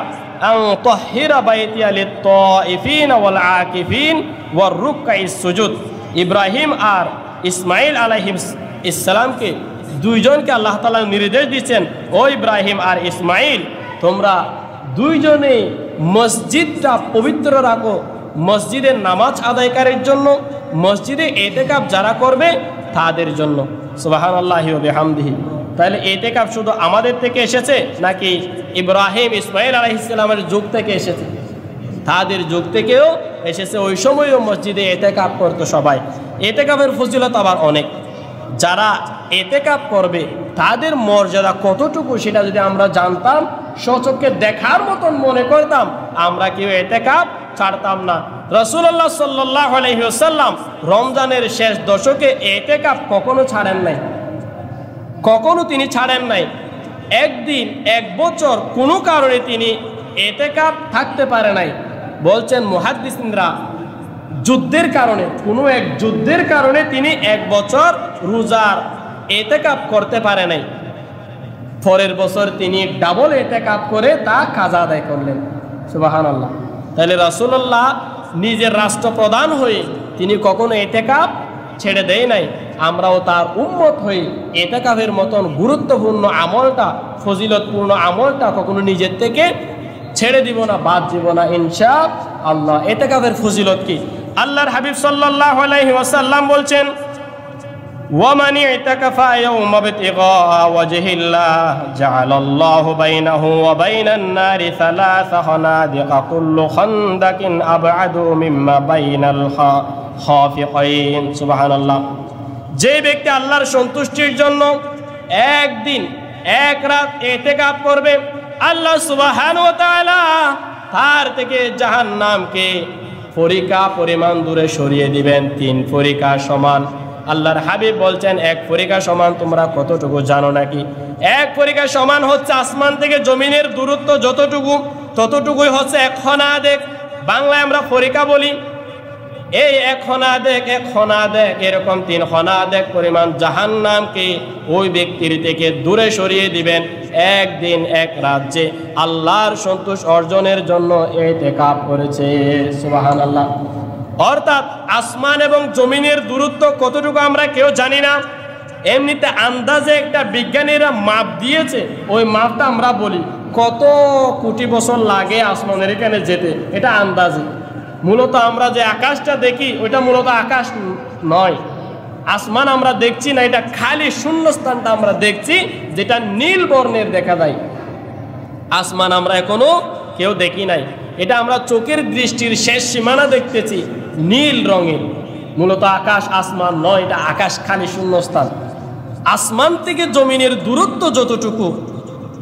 [SPEAKER 1] আন তাহহিরা বাইতিয়া লিত-তাইফিন ওয়াল আকিফিন ওয়ার রুকআইস সুজুদ। ইব্রাহিম আর ইসমাইল আলাইহিস সালামকে দুইজনকে আল্লাহ তাআলা নির্দেশ দিয়েছেন, ও ইব্রাহিম আর ইসমাইল, তোমরা দুইজনেই মসজিদটা পবিত্র রাখো, মসজিদের নামাজ আদায়কারীর জন্য, মসজিদে ইতিকাফ যারা করবে তাদের জন্য। সুবহানাল্লাহি ওয়া বিহামদিহি। তাহলে ইতিকাফ শুধু আমাদের থেকে এসেছে নাকি ইব্রাহিম ইসমাইল আলাইহিস সালামের যুগ থেকে এসেছে? তাদের যুগ থেকেও এসেছে। ওই সময়ও মসজিদে ইতিকাফ করতো সবাই। ইতিকাফের ফজিলত আবার অনেক। যারা ইতিকাফ করবে তাদের মর্যাদা কতটুকু সেটা যদি আমরা জানতাম, স্বচক্ষে দেখার মতন মনে করতাম, আমরা কেউ ইতিকাফ ছাড়তাম না। রাসূলুল্লাহ সাল্লাল্লাহু আলাইহি ওয়াসাল্লাম রমজানের শেষ দশকে ইতিকাফ কখনো ছাড়েন নাই, কখনো তিনি ছাড়েন নাই। একদিন এক বছর কোনো কারণে তিনি ইতিকাফ থাকতে পারে নাই। বলছেন মুহাদ্দিসিনরা, যুদ্ধের কারণে, কোনো এক যুদ্ধের কারণে তিনি এক বছর রোজার ইতিকাফ করতে পারে নাই। পরের বছর তিনি ডাবল ইতিকাফ করে তা কাজা আদায় করলেন। সুবহানাল্লাহ। তাহলে রাসূলুল্লাহ নিজের রাষ্ট্রপ্রধান হয়ে তিনি কখনো ইতিকাফ ছেড়ে দেয় নাই। আমরাও তার উম্মত হয়ে ইতিকাফের মতন গুরুত্বপূর্ণ আমলটা, ফজিলতপূর্ণ আমলটা কখনো নিজের থেকে ছেড়ে দিব না, বাদ দিব না ইনশাআল্লাহ। ইতিকাফের ফজিলত কি? আল্লাহর হাবিব সাল্লাল্লাহু আলাইহি ওয়াসাল্লাম বলছেন, ওয়ামান ইতাকাফা ইয়াওমা বিতিগা ওয়াজহিল্লাহ জাআলাল্লাহু বাইনাহু ওয়া বাইনান নারি সালাসা খানাদিকা কুল্লু খান্দাকিন আবআদু মিম্মা বাইনাল খাফিকাইন। সুবহানাল্লাহ। যে ব্যক্তি আল্লাহর সন্তুষ্টির জন্য একদিন এক রাত ইতিকাফ করবে, আল্লাহ সুবহানাহু ওয়া তাআলা তার থেকে জাহান্নামকে ফরিকা পরিমাণ দূরে সরিয়ে দিবেন, 3 ফরিকা সমান। আল্লাহর হাবিব বলছেন, 1 ফরিকা সমান তোমরা কতটুকু জানো নাকি? 1 ফরিকা সমান হচ্ছে আসমান থেকে জমিনের দূরত্ব যতটুকু, ততটুকুই হচ্ছে 1 খনাদেক। বাংলায় আমরা ফরিকা বলি। এই 1 খনাদেক, 1 খনাদেক, এরকম 3 খনাদেক পরিমাণ জাহান্নামকে ওই ব্যক্তির থেকে দূরে সরিয়ে দিবেন একদিন এক রাত, যে আল্লাহর সন্তোষ অর্জনের জন্য ইতিকাফ করেছে। সুবহানাল্লাহ। অর্থাৎ আসমান এবং জমিনের দূরত্ব কতটুকু আমরা কেউ জানি না। এমনিতে আন্দাজে একটা বিজ্ঞানীরা মাপ দিয়েছে, ওই মাপটা আমরা বলি কত কোটি বছর লাগে আসমানের এখানে যেতে, এটা আন্দাজে। মূলত আমরা যে আকাশটা দেখি ওইটা মূলত আকাশ নয়, আসমান আমরা দেখছি না, এটা খালি শূন্যস্থানটা আমরা দেখছি, যেটা নীল বর্ণের দেখা যায়। আসমান আমরা এখনো কেউ দেখি নাই, এটা আমরা চোখের দৃষ্টির শেষ সীমানা দেখতেছি নীল রঙের। মূলত আকাশ আসমান নয়, এটা আকাশ খালি শূন্যস্থান। আসমান থেকে জমিনের দূরত্ব যতটুকু,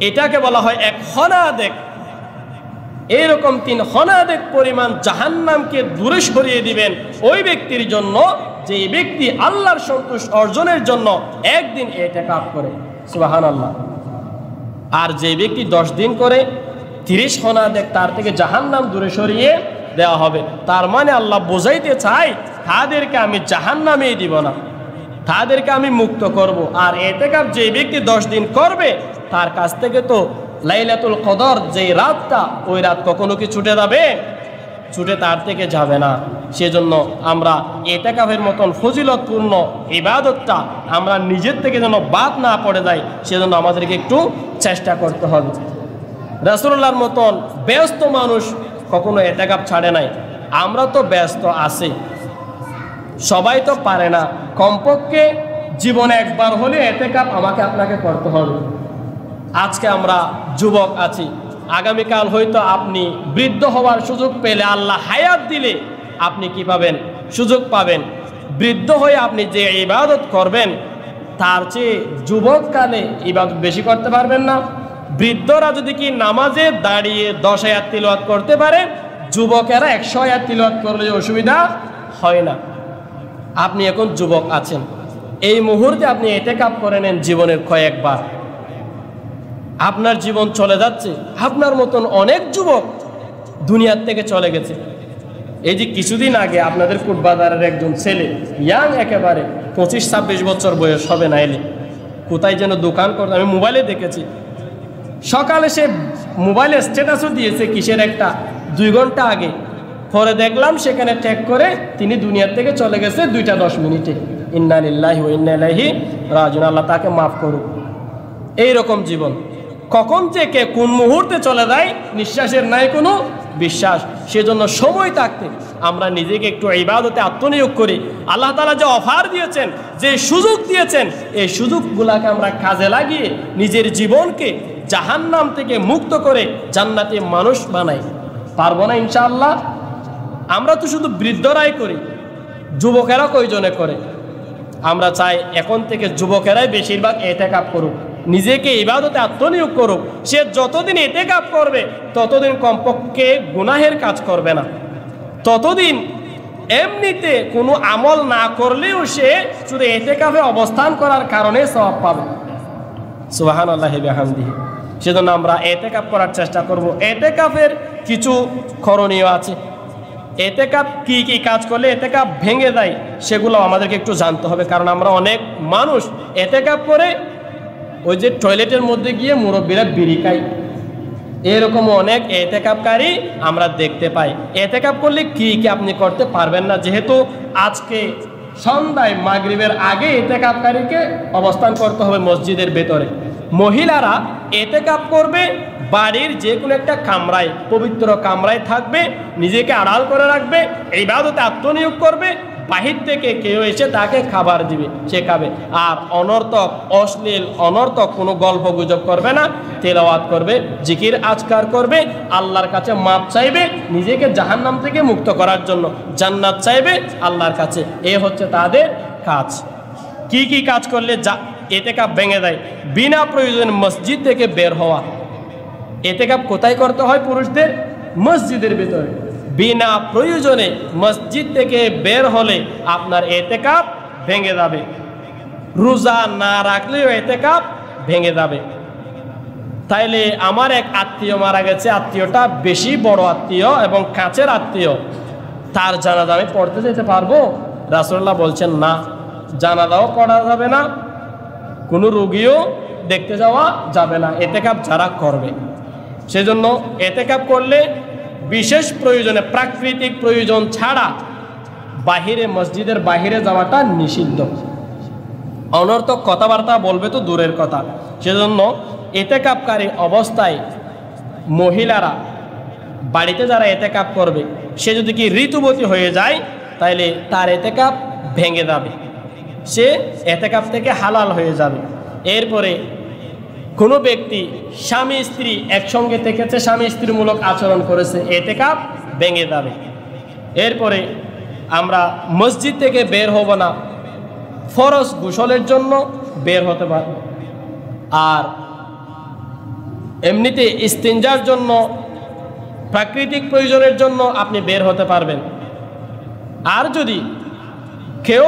[SPEAKER 1] এটাকে বলা হয় 1 খনাদেক। এইরকম 3 খনাদেক পরিমাণ জাহান্নামকে দূরে সরিয়ে দিবেন ওই ব্যক্তির জন্য, যে ব্যক্তি আল্লাহর সন্তোষ অর্জনের জন্য একদিন ইতিকাফ করে। সুবহানাল্লাহ। আর যে ব্যক্তি 10 দিন করে 30 খনাদেক তার থেকে জাহান্নাম দূরে সরিয়ে দেওয়া হবে। তার মানে আল্লাহ বোঝাইতে চায়, তাদেরকে আমি জাহান্নামেই দিব না, তাদেরকে আমি মুক্ত করব। আর ইতিকাফ যে ব্যক্তি 10 দিন করবে তার কাছ থেকে তো লাইলাতুল কদর যে রাতটা, ওই রাত কখনো কি ছুটে যাবে? ছুটে তার থেকে যাবে না। সেজন্য আমরা ইতিকাফের মতন ফজিলতপূর্ণ ইবাদতটা আমরা নিজের থেকে যেন বাদ না পড়ে যায়, সেজন্য আমাদেরকে একটু চেষ্টা করতে হবে। রাসূলুল্লাহর মতন ব্যস্ত মানুষ কখনো ইতিকাফ ছাড়ে নাই। আমরা তো ব্যস্ত আছি, সবাই তো পারে না। কমপক্ষে জীবনে একবার হলে ইতিকাফ আমাকে আপনাকে করতে হবে। আজকে আমরা যুবক আছি, আগামীকাল হয়তো আপনি বৃদ্ধ হওয়ার সুযোগ পেলে, আল্লাহ হায়াত দিলে আপনি কি পাবেন? সুযোগ পাবেন। বৃদ্ধ হয়ে আপনি যে ইবাদত করবেন তার চেয়ে যুবককালে ইবাদত বেশি করতে পারবেন না। বৃদ্ধরা যদি কি নামাজে দাঁড়িয়ে 10 আয়াত তিলাওয়াত করতে পারে, যুবকেরা 100 আয়াত তিলাওয়াত করলে অসুবিধা হয় না। আপনি এখন যুবক আছেন, এই মুহূর্তে আপনি ইতিকাফ করে নেন জীবনের কয়েকবার, আপনার জীবন চলে যাচ্ছে। আপনার মতন অনেক যুবক দুনিয়ার থেকে চলে গেছে। এই যে কিছুদিন আগে আপনাদের কোটবাজারের একজন ছেলে, ইয়াং একেবারে 25-26 বছর বয়স হবে না, এলে কোথায় যেন দোকান করতে, আমি মোবাইলে দেখেছি। সকালে সে মোবাইলে স্ট্যাটাসও দিয়েছে কিসের একটা 2 ঘন্টা আগে, পরে দেখলাম সেখানে ট্যাগ করে তিনি দুনিয়ার থেকে চলে গেছে 2টা 10 মিনিটে। ইন্না লিল্লাহি ওয়া ইন্না ইলাইহি রাজিউন। আল্লাহ তাকে মাফ করুক। এইরকম জীবন কখন যে কে কোন মুহূর্তে চলে যায় নিঃশ্বাসের নাই কোনো বিশ্বাস। সেজন্য সময় থাকতে আমরা নিজেকে একটু ইবাদতে আত্মনিয়োগ করি। আল্লাহ তাআলা যে অফার দিয়েছেন, যে সুযোগ দিয়েছেন, এই সুযোগগুলোকে আমরা কাজে লাগিয়ে নিজের জীবনকে জাহান্নাম থেকে মুক্ত করে জান্নাতে মানুষ বানাই। পারবো না ইনশাআল্লাহ? আমরা তো শুধু বৃদ্ধরাই করি, যুবকেরা কয়জনে করে? আমরা চাই এখন থেকে যুবকেরাই বেশিরভাগ ইতিকাফ করুক, নিজেকে ইবাদতে আত্মনিয়োগ করুক। সে যতদিন ইতিকাফ করবে ততদিন কমপক্ষে গুনাহের কাজ করবে না, ততদিন এমনিতে কোনো আমল না করলেও সে শুধু ইতিকাফে অবস্থান করার কারণে সওয়াব পাবে। সুবহানাল্লাহি বিহামদিহি। সেজন্য আমরা ইতিকাফ করার চেষ্টা করব। ইতিকাফের কিছু করণীয় আছে। ইতিকাফ কি কি কাজ করলে ইতিকাফ ভেঙে যায় সেগুলো আমাদেরকে একটু জানতে হবে। কারণ আমরা অনেক মানুষ ইতিকাফ করে ওই যে টয়লেটের মধ্যে গিয়ে মুরব্বীরা বিড়ি খায়, এরকম অনেক ইতিকাফকারী আমরা দেখতে পাই। ইতিকাফ করলে কি কি আপনি করতে পারবেন না, যেহেতু আজকে সন্ধ্যায় মাগরিবের আগে ইতিকাফকারীকে অবস্থান করতে হবে মসজিদের ভেতরে। মহিলারা ইতিকাফ করবে বাড়ির যে কোনো একটা কামরায়, পবিত্র কামরায় থাকবে, নিজেকে আড়াল করে রাখবে, ইবাদতে আত্মনিয়োগ করবে। বাহির থেকে কেউ এসে তাকে খাবার দিবে, সে খাবে। আর অনর্থক অশ্লীল অনর্থক কোনো গল্প গুজব করবে না, তেলাওয়াত করবে, জিকির আজকার করবে, আল্লাহর কাছে মাপ চাইবে, নিজেকে জাহান্নাম থেকে মুক্ত করার জন্য জান্নাত চাইবে আল্লাহর কাছে। এ হচ্ছে তাদের কাজ। কি কি কাজ করলে ইতিকাফ ভেঙে যায়? বিনা প্রয়োজনে মসজিদ থেকে বের হওয়া। ইতিকাফ কোথায় করতে হয়? পুরুষদের মসজিদের ভিতরে। বিনা প্রয়োজনে মসজিদ থেকে বের হলে আপনার ইতিকাফ ভেঙে যাবে। রোজা না রাখলেও ইতিকাফ ভেঙে যাবে। তাইলে আমার এক আত্মীয় মারা গেছে, আত্মীয়টা বেশি বড় আত্মীয় এবং কাছের আত্মীয়, তার জানাজা আমি পড়তে যেতে পারবো? রাসূলুল্লাহ বলছেন না, জানাজাও পড়া যাবে না, কোনো রোগীও দেখতে যাওয়া যাবে না ইতিকাফ যারা করবে। সেজন্য ইতিকাফ করলে বিশেষ প্রয়োজনে, প্রাকৃতিক প্রয়োজন ছাড়া বাহিরে, মসজিদের বাহিরে যাওয়াটা নিষিদ্ধ। অনর্থক কথাবার্তা বলবে তো দূরের কথা। সেজন্য ইতিকাফকারী অবস্থায় মহিলারা বাড়িতে যারা ইতিকাফ করবে, সে যদি কি ঋতুবতী হয়ে যায় তাহলে তার ইতিকাফ ভেঙে যাবে, সে ইতিকাফ থেকে হালাল হয়ে যাবে। এরপরে কোনো ব্যক্তি স্বামী স্ত্রী একসঙ্গে থেকেছে, স্বামী স্ত্রীমূলক আচরণ করেছে, ইতিকাফ ভেঙে যাবে। এরপরে আমরা মসজিদ থেকে বের হব না, ফরজ গোসলের জন্য বের হতে পারব, আর এমনিতে ইস্তিনজার জন্য, প্রাকৃতিক প্রয়োজনের জন্য আপনি বের হতে পারবেন। আর যদি কেউ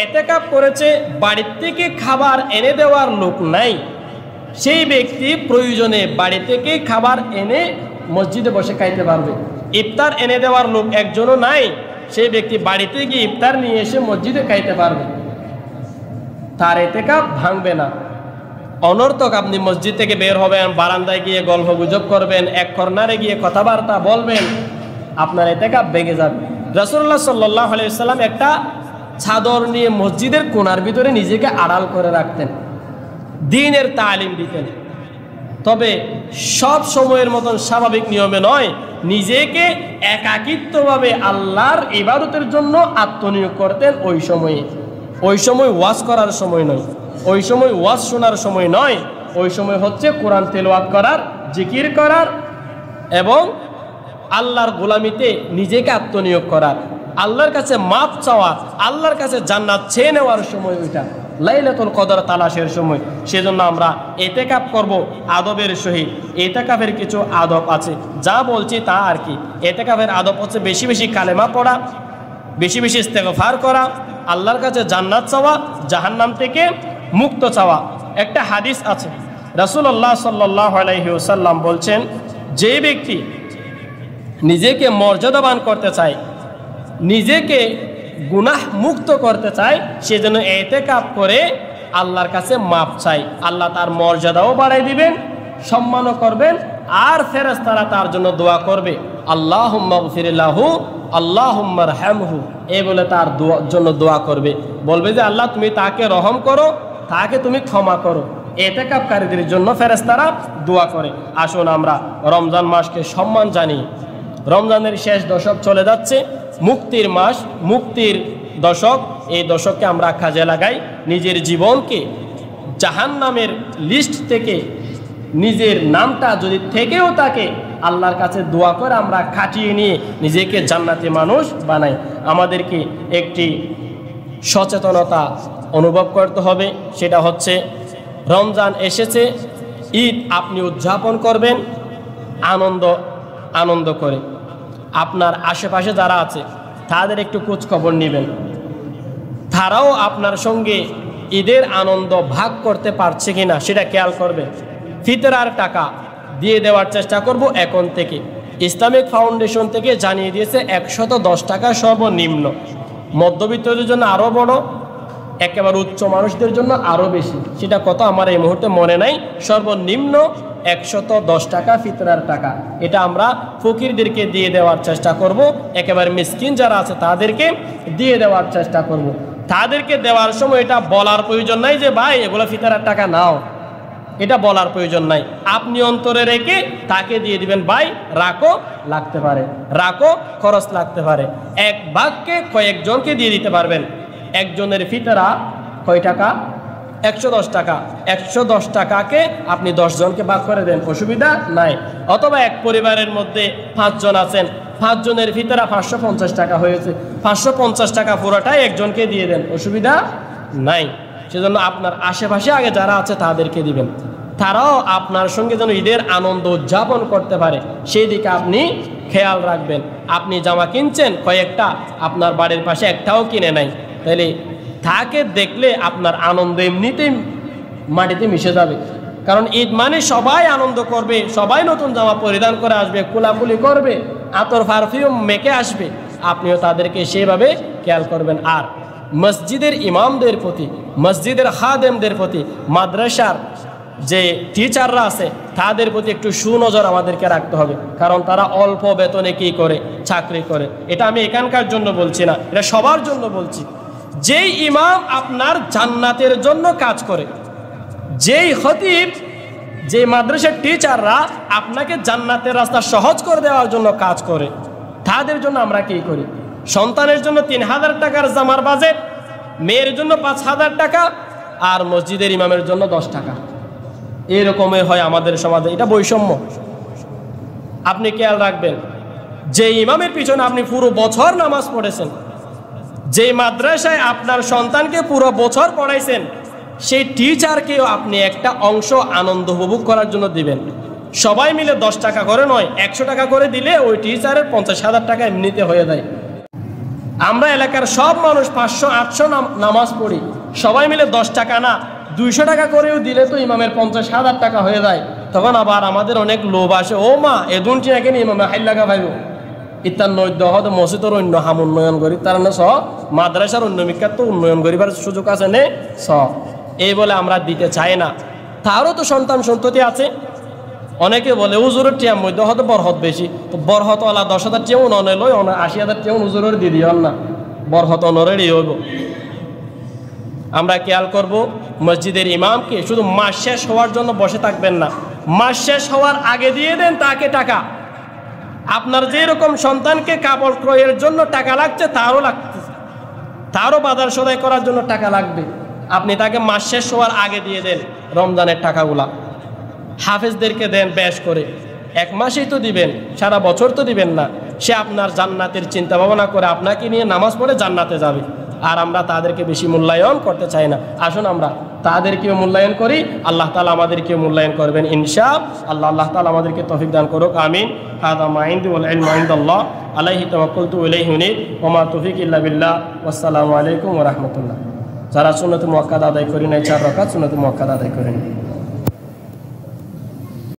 [SPEAKER 1] ইতিকাফ করেছে, বাড়ির থেকে খাবার এনে দেওয়ার লোক নাই, সেই ব্যক্তি প্রয়োজনে বাড়ি থেকে খাবার এনে মসজিদে বসে খাইতে পারবে। ইফতার এনে দেওয়ার লোক একজনও নাই, সেই ব্যক্তি বাড়িতে গিয়ে ইফতার নিয়ে এসে মসজিদে খাইতে পারবে, তার ইতিকাফ ভাঙবে না। অনর্থক আপনি মসজিদ থেকে বের হবেন, বারান্দায় গিয়ে গল্প গুজব করবেন, এক কর্নারে গিয়ে কথাবার্তা বলবেন, আপনার ইতিকাফ ভেঙে যাবে। রাসূলুল্লাহ সাল্লাল্লাহু আলাইহি ওয়াসাল্লাম একটা চাদর নিয়ে মসজিদের কোণার ভিতরে নিজেকে আড়াল করে রাখতেন, দ্বীনের তালিম দিতেন। তবে সব সময়ের মতন স্বাভাবিক নিয়মে নয়, নিজেকে একাকিত্বভাবে আল্লাহর ইবাদতের জন্য আত্মনিয়োগ করতেন। ওই সময় ওয়াজ করার সময় নয়, ওই সময় ওয়াজ শোনার সময় নয়, ওই সময় হচ্ছে কোরআন তেলাওয়াত করার, জিকির করার এবং আল্লাহর গোলামিতে নিজেকে আত্মনিয়োগ করার, আল্লাহর কাছে মাপ চাওয়া, আল্লাহর কাছে জান্নাত চেয়ে নেওয়ার সময় ওইটা, লাইলাতুল কদর তালাশের সময়। সেজন্য আমরা ইতিকাফ করব আদবের সহিত। ইতিকাফের কিছু আদব আছে, যা বলছি তা আর কি। ইতিকাফের আদব হচ্ছে বেশি বেশি কালেমা পড়া, বেশি বেশি ইস্তেগফার করা, আল্লাহর কাছে জান্নাত চাওয়া, জাহান্নাম থেকে মুক্ত চাওয়া। একটা হাদিস আছে, রাসূলুল্লাহ সাল্লাল্লাহু আলাইহি ওয়াসাল্লাম বলছেন, যে ব্যক্তি নিজেকে মর্যাদাবান করতে চায়, নিজেকে গুনাহ মুক্ত করতে চায়, সে যেন ইতিকাফ করে আল্লাহর কাছে মাপ চায়। আল্লাহ তার মর্যাদাও বাড়াই দিবেন, সম্মানও করবেন, আর ফেরেশতারা তার জন্য দোয়া করবে, আল্লাহুম্মা গফির লাহু আল্লাহুম্মা আরহামহু, এই বলে তার জন্য দোয়া করবে, বলবে যে আল্লাহ তুমি তাকে রহম করো, তাকে তুমি ক্ষমা করো। ইতিকাফকারীদের জন্য ফেরেশতারা দোয়া করে। আসুন আমরা রমজান মাসকে সম্মান জানিয়ে, রমজানের শেষ দশক চলে যাচ্ছে, মুক্তির মাস, মুক্তির দশক, এই দশককে আমরা কাজে লাগাই। নিজের জীবনকে জাহান্নামের লিস্ট থেকে নিজের নামটা যদি থেকেও থাকে, আল্লাহর কাছে দোয়া করে আমরা কাটিয়ে নিয়ে নিজেকে জান্নাতি মানুষ বানাই। আমাদেরকে একটি সচেতনতা অনুভব করতে হবে, সেটা হচ্ছে রমজান এসেছে, ঈদ আপনি উদযাপন করবেন আনন্দ করে। আপনার আশেপাশে যারা আছে তাদের একটু খোঁজ খবর নেবেন, তারাও আপনার সঙ্গে ঈদের আনন্দ ভাগ করতে পারছে কিনা সেটা খেয়াল করবেন। ফিতরার টাকা দিয়ে দেওয়ার চেষ্টা করব এখন থেকে। ইসলামিক ফাউন্ডেশন থেকে জানিয়ে দিয়েছে 110 টাকা সর্বনিম্ন, মধ্যবিত্তদের জন্য আরও বড়, একেবারে উচ্চ মানুষদের জন্য আরও বেশি, সেটা কত আমার এই মুহূর্তে মনে নাই। সর্বনিম্ন 110 টাকা ফিতরার টাকা, এটা আমরা ফকিরদেরকে দিয়ে দেওয়ার চেষ্টা করব, একেবারে মিসকিন যারা আছে তাদেরকে দিয়ে দেওয়ার চেষ্টা করব। তাদেরকে দেওয়ার সময় এটা বলার প্রয়োজন নাই যে ভাই এগুলো ফিতরার টাকা নাও, এটা বলার প্রয়োজন নাই। আপনি অন্তরে রেখে তাকে দিয়ে দিবেন, ভাই রাখো, লাগতে পারে, রাখো, খরচ লাগতে পারে। এক ভাগকে কয়েকজনকে দিয়ে দিতে পারবেন। একজনের ফিতরা কয় টাকা? 110 টাকা। 110 টাকাকে আপনি 10 জনকে ভাগ করে দেন, অসুবিধা নাই। অথবা এক পরিবারের মধ্যে 5 জন আছেন, 5 জনের ফিতরা 550 টাকা হয়েছে, 550 টাকা পুরোটাই একজনকে দিয়ে দেন, অসুবিধা নাই। সেজন্য আপনার আশেপাশে আগে যারা আছে তাদেরকে দিবেন, তারাও আপনার সঙ্গে যেন ঈদের আনন্দ উদযাপন করতে পারে সেই দিকে আপনি খেয়াল রাখবেন। আপনি জামা কিনছেন কয়েকটা, আপনার বাড়ির পাশে একটাও কিনে নাই, তাহলে তাকে দেখলে আপনার আনন্দ এমনিতেই মাটিতে মিশে যাবে। কারণ ঈদ মানে সবাই আনন্দ করবে, সবাই নতুন জামা পরিধান করে আসবে, কোলাকুলি করবে, আতর পারফিউম মেখে আসবে, আপনিও তাদেরকে সেভাবে খেয়াল করবেন। আর মসজিদের ইমামদের প্রতি, মসজিদের খাদেমদের প্রতি, মাদ্রাসার যে টিচাররা আছে তাদের প্রতি একটু সুনজর আমাদেরকে রাখতে হবে, কারণ তারা অল্প বেতনে কি করে, চাকরি করে। এটা আমি এখানকার জন্য বলছি না, এটা সবার জন্য বলছি। যেই ইমাম আপনার জান্নাতের জন্য কাজ করে, যেই খতিব, যে মাদ্রাসার টিচাররা আপনাকে জান্নাতের রাস্তা সহজ করে দেওয়ার জন্য কাজ করে, তাদের জন্য আমরা কি করি? সন্তানের জন্য 3000 টাকার জামার বাজেট, মেয়ের জন্য 5000 টাকা, আর মসজিদের ইমামের জন্য 10 টাকা। এরকমের হয় আমাদের সমাজে, এটা বৈষম্য। আপনি খেয়াল রাখবেন, যে ইমামের পিছনে আপনি পুরো বছর নামাজ পড়েছেন, যে মাদ্রাসায় আপনার সন্তানকে পুরো বছর পড়াইছেন, সেই টিচারকেও আপনি একটা অংশ আনন্দ উপভোগ করার জন্য দিবেন। সবাই মিলে 10 টাকা করে নয়, 100 টাকা করে দিলে ওই টিচারের 50,000 টাকা এমনিতে হয়ে যায়। আমরা এলাকার সব মানুষ 500-800 নামাজ পড়ি, সবাই মিলে 10 টাকা না 200 টাকা করেও দিলে তো ইমামের 50,000 টাকা হয়ে যায়। তখন আবার আমাদের অনেক লোভ আসে, ও মা এদুনটি নাকি ইমামে হাইল লাগা ভাইব ইত্যার নৈদ্য হয়তো মসজিদের অন্য হাম উন্নয়ন করি, তার না সহ মাদ্রাসার অন্য বিখ্যাত তো উন্নয়ন করিবার সুযোগ আছে নে এই বলে আমরা দিতে চাই না। তারও তো সন্তান সন্ততি আছে। অনেকে বলে হুজুরের টিয়ার মধ্যে হয়তো বরহত বেশি, তো বরহত আলা 10,000 টিয়াও ননে লই, 80,000 টিয়াও হুজুরের দিয়ে দিও না, বরহত অনরেরই হইব। আমরা খেয়াল করব, মসজিদের ইমামকে শুধু মাস শেষ হওয়ার জন্য বসে থাকবেন না, মাস শেষ হওয়ার আগে দিয়ে দেন তাকে টাকা। আপনার যেরকম সন্তানকে কাপড় ক্রয়ের জন্য টাকা লাগছে, তারও লাগতেছে, তারও বাজার সদাই করার জন্য টাকা লাগবে, আপনি তাকে মাস শেষ হওয়ার আগে দিয়ে দেন রমজানের টাকাগুলা। হাফেজদেরকে দেন বেশ করে, 1 মাসেই তো দিবেন, সারা বছর তো দিবেন না। সে আপনার জান্নাতের চিন্তা ভাবনা করে আপনাকে নিয়ে নামাজ পড়ে জান্নাতে যাবে, আর আমরা তাদেরকে বেশি মূল্যায়ন করতে চাই না। আসুন আমরা তাদেরকেও মূল্যায়ন করি, আল্লাহ তাআলা আমাদেরকেও মূল্যায়ন করবেন ইনশাআল্লাহ। আল্লাহ তাআলা আমাদেরকে তৌফিক দান করুক, আমিন। হাযা মা ইনদি ওয়াল ইলমু ইনদাল্লাহ আলাইহি তাওয়াক্কালতু ওয়া ইলাইহি উনীব ওয়া মা তৌফিক ইল্লা বিল্লাহ। ওয়াসসালামু আলাইকুম ওয়া রাহমাতুল্লাহ। যারা সুন্নাতুল মুআক্কাদা আদায় করি নাই 4 রাকাত সুন্নাতুল মুআক্কাদা আদায় করেন।